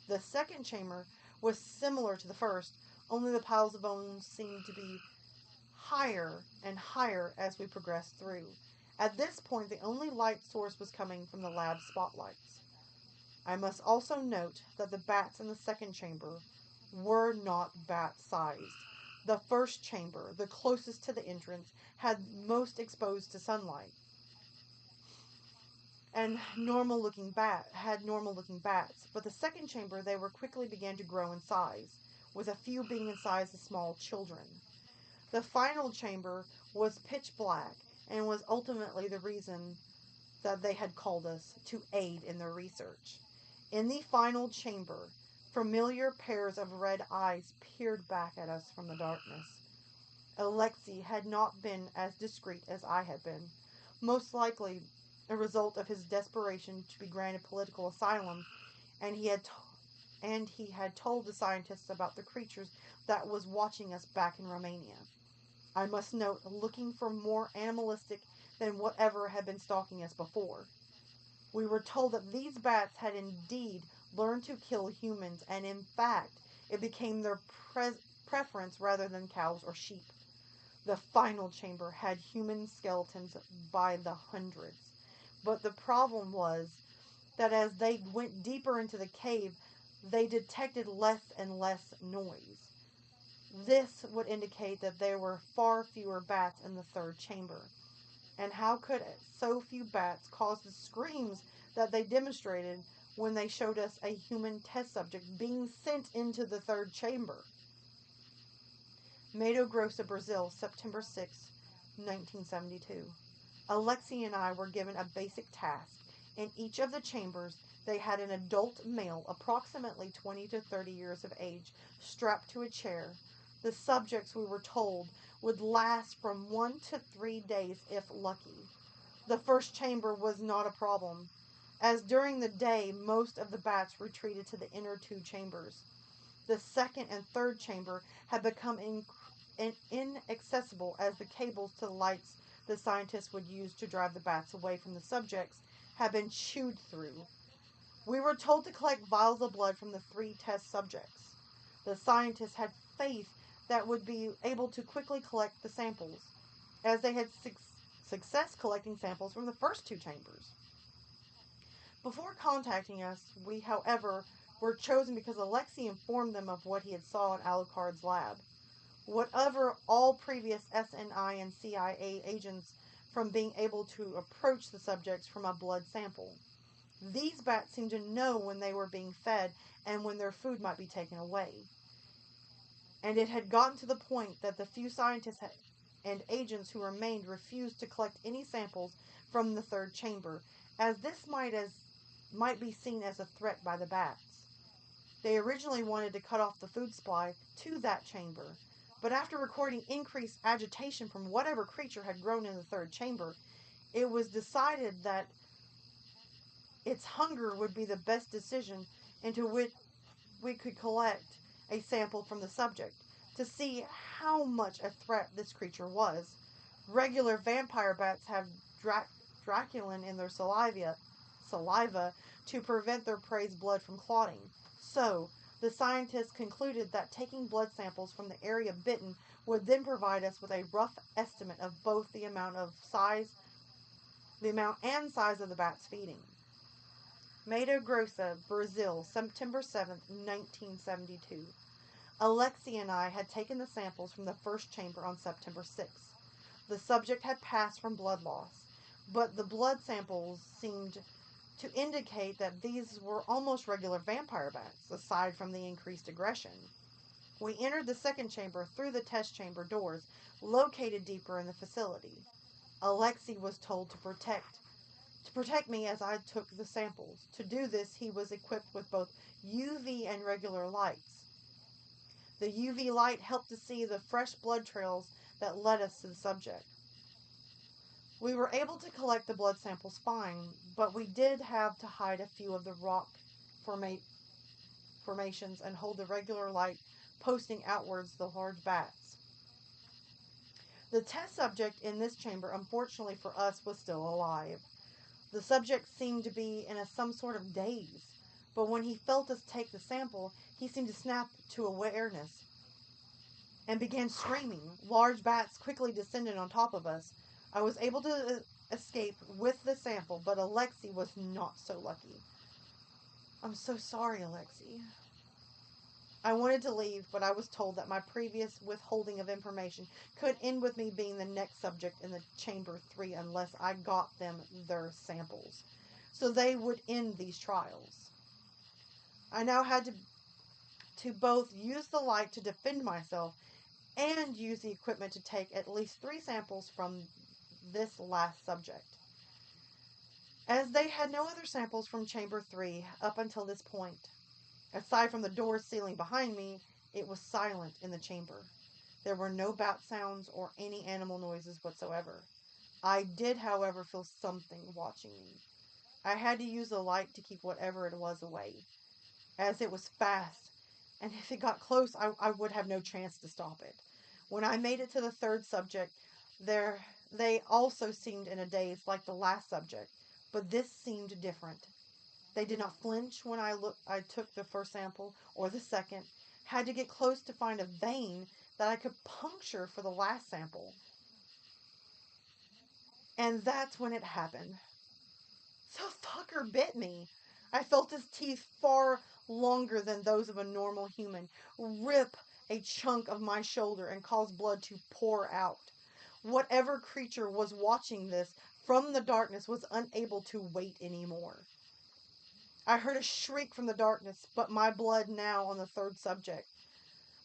The second chamber was similar to the first, only the piles of bones seemed to be higher and higher as we progressed through. At this point, the only light source was coming from the lab spotlights. I must also note that the bats in the second chamber were not bat-sized. The first chamber, the closest to the entrance, had most exposed to sunlight, and normal looking bats, but the second chamber they were quickly began to grow in size, with a few being in size of small children. The final chamber was pitch black and was ultimately the reason that they had called us to aid in their research. In the final chamber, familiar pairs of red eyes peered back at us from the darkness. Alexei had not been as discreet as I had been, most likely a result of his desperation to be granted political asylum, and he had told the scientists about the creatures that was watching us back in Romania. I must note, looking for more animalistic than whatever had been stalking us before. We were told that these bats had indeed learned to kill humans, and in fact, it became their preference rather than cows or sheep. The final chamber had human skeletons by the hundreds. But the problem was that as they went deeper into the cave, they detected less and less noise. This would indicate that there were far fewer bats in the third chamber. And how could so few bats cause the screams that they demonstrated when they showed us a human test subject being sent into the third chamber? Mato Grosso, Brazil, September 6, 1972. Alexei and I were given a basic task. In each of the chambers, they had an adult male, approximately 20 to 30 years of age, strapped to a chair. The subjects, we were told, would last from 1 to 3 days if lucky. The first chamber was not a problem, as during the day most of the bats retreated to the inner 2 chambers. The second and third chamber had become inaccessible as the cables to the lights the scientists would use to drive the bats away from the subjects had been chewed through. We were told to collect vials of blood from the 3 test subjects. The scientists had faith that would be able to quickly collect the samples, as they had success collecting samples from the first 2 chambers. Before contacting us, we, however, were chosen because Alexei informed them of what he had saw in Alucard's lab. Whatever all previous SNI and CIA agents from being able to approach the subjects from a blood sample. These bats seemed to know when they were being fed and when their food might be taken away. And it had gotten to the point that the few scientists and agents who remained refused to collect any samples from the third chamber, as this might be seen as a threat by the bats. They originally wanted to cut off the food supply to that chamber, but after recording increased agitation from whatever creature had grown in the third chamber, it was decided that its hunger would be the best decision into which we could collect a sample from the subject to see how much a threat this creature was. Regular vampire bats have Draculin in their saliva to prevent their prey's blood from clotting. So, the scientists concluded that taking blood samples from the area bitten would then provide us with a rough estimate of both the amount and size of the bats feeding. Mato Grosso, Brazil, September 7, 1972. Alexei and I had taken the samples from the first chamber on September 6th. The subject had passed from blood loss, but the blood samples seemed to indicate that these were almost regular vampire bats, aside from the increased aggression. We entered the second chamber through the test chamber doors, located deeper in the facility. Alexei was told to protect me as I took the samples. To do this, he was equipped with both UV and regular lights. The UV light helped to see the fresh blood trails that led us to the subject. We were able to collect the blood samples fine, but we did have to hide a few of the rock formations and hold the regular light posting outwards the large bats. The test subject in this chamber, unfortunately for us, was still alive. The subject seemed to be in some sort of daze, but when he felt us take the sample, he seemed to snap to awareness and began screaming. Large bats quickly descended on top of us. I was able to escape with the sample, but Alexei was not so lucky. I'm so sorry, Alexei. I wanted to leave, but I was told that my previous withholding of information could end with me being the next subject in the Chamber 3 unless I got them their samples. So they would end these trials. I now had to both use the light to defend myself and use the equipment to take at least 3 samples from this last subject. As they had no other samples from Chamber 3 up until this point, aside from the door sealing behind me, it was silent in the chamber. There were no bat sounds or any animal noises whatsoever. I did, however, feel something watching me. I had to use the light to keep whatever it was away, as it was fast, and if it got close, I would have no chance to stop it. When I made it to the third subject, they also seemed in a daze like the last subject, but this seemed different. They did not flinch when I took the first sample or the second. Had to get close to find a vein that I could puncture for the last sample. And that's when it happened. So fucker bit me. I felt his teeth far longer than those of a normal human rip a chunk of my shoulder and cause blood to pour out. Whatever creature was watching this from the darkness was unable to wait anymore. I heard a shriek from the darkness, but my blood now on the third subject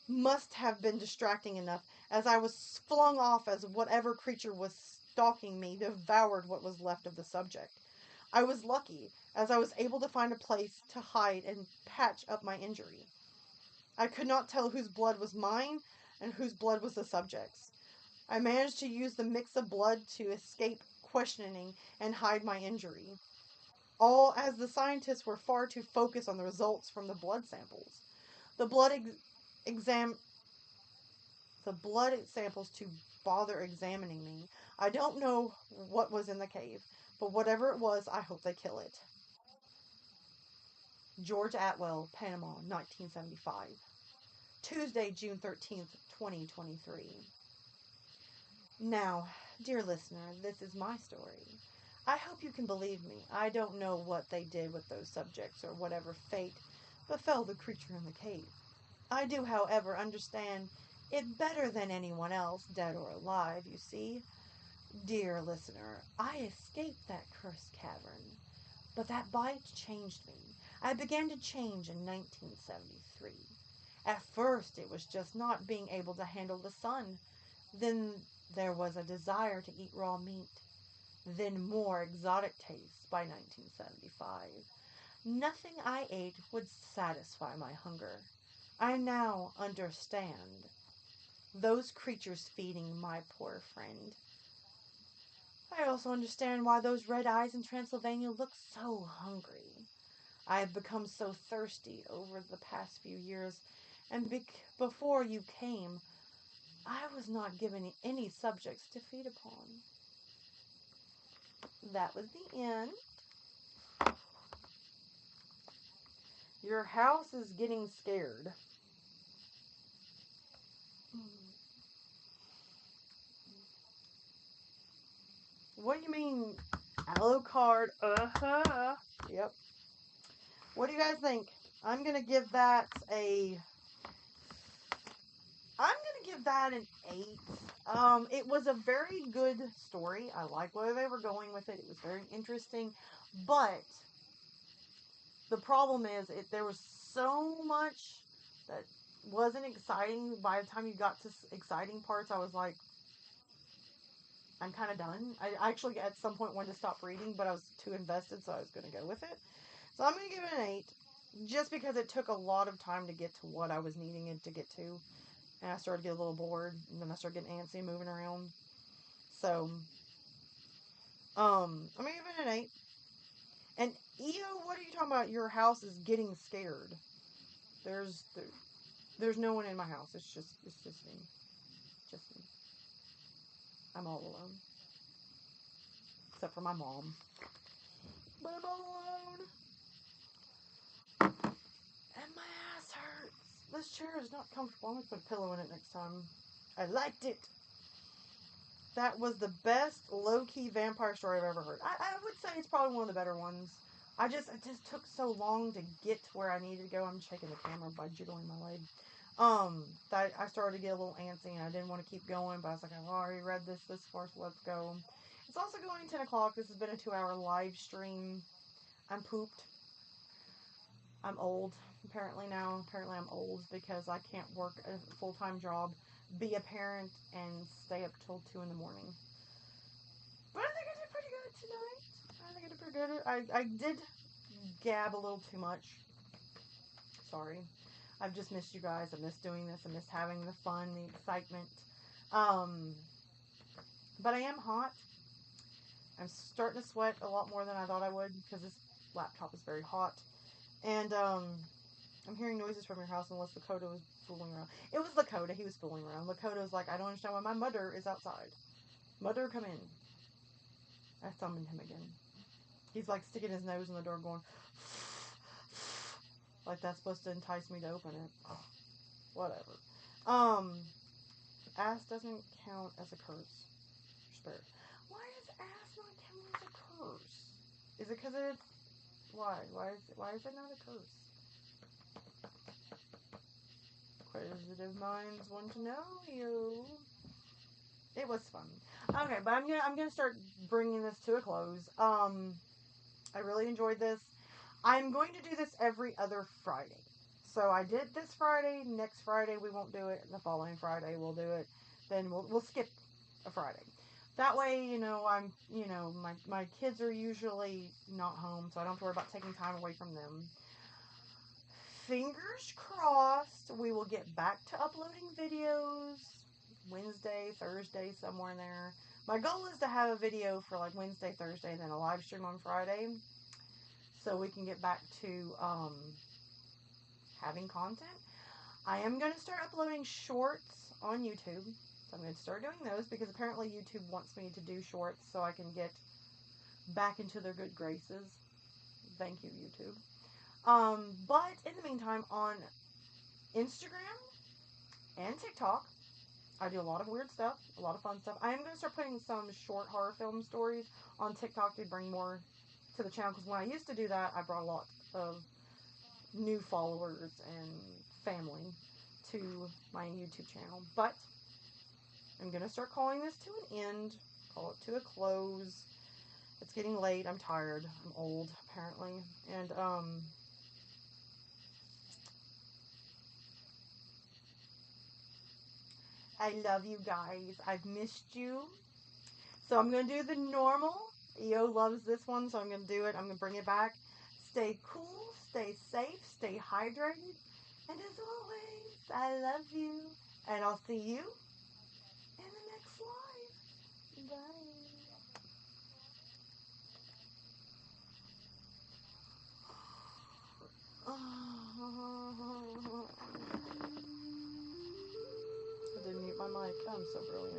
must have been distracting enough, as I was flung off as whatever creature was stalking me devoured what was left of the subject. I was lucky, as I was able to find a place to hide and patch up my injury. I could not tell whose blood was mine and whose blood was the subject's. I managed to use the mix of blood to escape questioning and hide my injury, all as the scientists were far too focused on the results from the blood samples. The blood the blood samples to bother examining me. I don't know what was in the cave, but whatever it was, I hope they kill it. George Atwell, Panama, 1975. Tuesday, June 13th, 2023. Now, dear listener, this is my story. I hope you can believe me. I don't know what they did with those subjects or whatever fate befell the creature in the cave. I do, however, understand it better than anyone else, dead or alive, you see. Dear listener, I escaped that cursed cavern, but that bite changed me. I began to change in 1973. At first, it was just not being able to handle the sun. Then there was a desire to eat raw meat. Then more exotic tastes by 1975. Nothing I ate would satisfy my hunger. I now understand. Those creatures feeding my poor friend. I also understand why those red eyes in Transylvania look so hungry. I have become so thirsty over the past few years, and before you came, I was not given any subjects to feed upon. That was the end. Your house is getting scared. What do you mean? Alucard. Uh-huh. Yep. What do you guys think? I'm going to give that an 8. It was a very good story. I like where they were going with it. It was very interesting. But The problem is, there was so much that wasn't exciting. By the time you got to exciting parts, I was like, I'm kind of done. I actually, at some point, wanted to stop reading, but I was too invested, so I was going to go with it. So I'm going to give it an 8, just because it took a lot of time to get to what I was needing it to get to. And I started to get a little bored, and then I started getting antsy moving around. So, I'm going to give it an 8. And, Eo, what are you talking about? Your house is getting scared. There's no one in my house. It's just me. Just me. I'm all alone. Except for my mom. But I'm all alone. And my ass hurts. This chair is not comfortable. I'm going to put a pillow in it next time. I liked it. That was the best low-key vampire story I've ever heard. I would say it's probably one of the better ones. It just took so long to get to where I needed to go. I'm shaking the camera by jiggling my leg. I started to get a little antsy, and I didn't want to keep going, but I was like, I've already read this far, so let's go. It's also going 10 o'clock. This has been a 2-hour live stream. I'm pooped. I'm old, apparently now. Apparently I'm old because I can't work a full-time job, be a parent, and stay up till 2 in the morning. But I think I did pretty good tonight. I think I did pretty good. I did gab a little too much. Sorry. I've just missed you guys. I missed doing this. I missed having the fun, the excitement. But I am hot. I'm starting to sweat a lot more than I thought I would because this laptop is very hot. And I'm hearing noises from your house unless Lakota was fooling around. It was Lakota. He was fooling around. Lakota was like, I don't understand why my mother is outside. Mother, come in. I summoned him again. He's like sticking his nose in the door going, like that's supposed to entice me to open it. Whatever. Ass doesn't count as a curse. Spirit. Why is ass not count as a curse? Is it because it's... Why? Why is it not a curse? Inquisitive minds want to know you. It was fun. Okay, but I'm gonna start bringing this to a close. I really enjoyed this. I'm going to do this every other Friday. So I did this Friday. Next Friday we won't do it. The following Friday we'll do it. Then we'll skip a Friday. That way, my kids are usually not home, so I don't have to worry about taking time away from them. Fingers crossed we will get back to uploading videos Wednesday, Thursday, somewhere in there. My goal is to have a video for like Wednesday, Thursday, and then a live stream on Friday, so we can get back to having content. I am going to start uploading shorts on YouTube. So I'm going to start doing those because apparently YouTube wants me to do shorts so I can get back into their good graces. Thank you, YouTube. But in the meantime, on Instagram and TikTok, I do a lot of weird stuff, a lot of fun stuff. I am going to start putting some short horror film stories on TikTok to bring more to the channel, because when I used to do that, I brought a lot of new followers and family to my YouTube channel. But I'm going to start calling this to an end, call it to a close. It's getting late. I'm tired. I'm old, apparently. And, I love you guys. I've missed you. So I'm going to do the normal. EO loves this one, so I'm going to do it. I'm going to bring it back. Stay cool, stay safe, stay hydrated. And as always, I love you. And I'll see you in the next live. Bye. I didn't mute my mic. I'm so brilliant.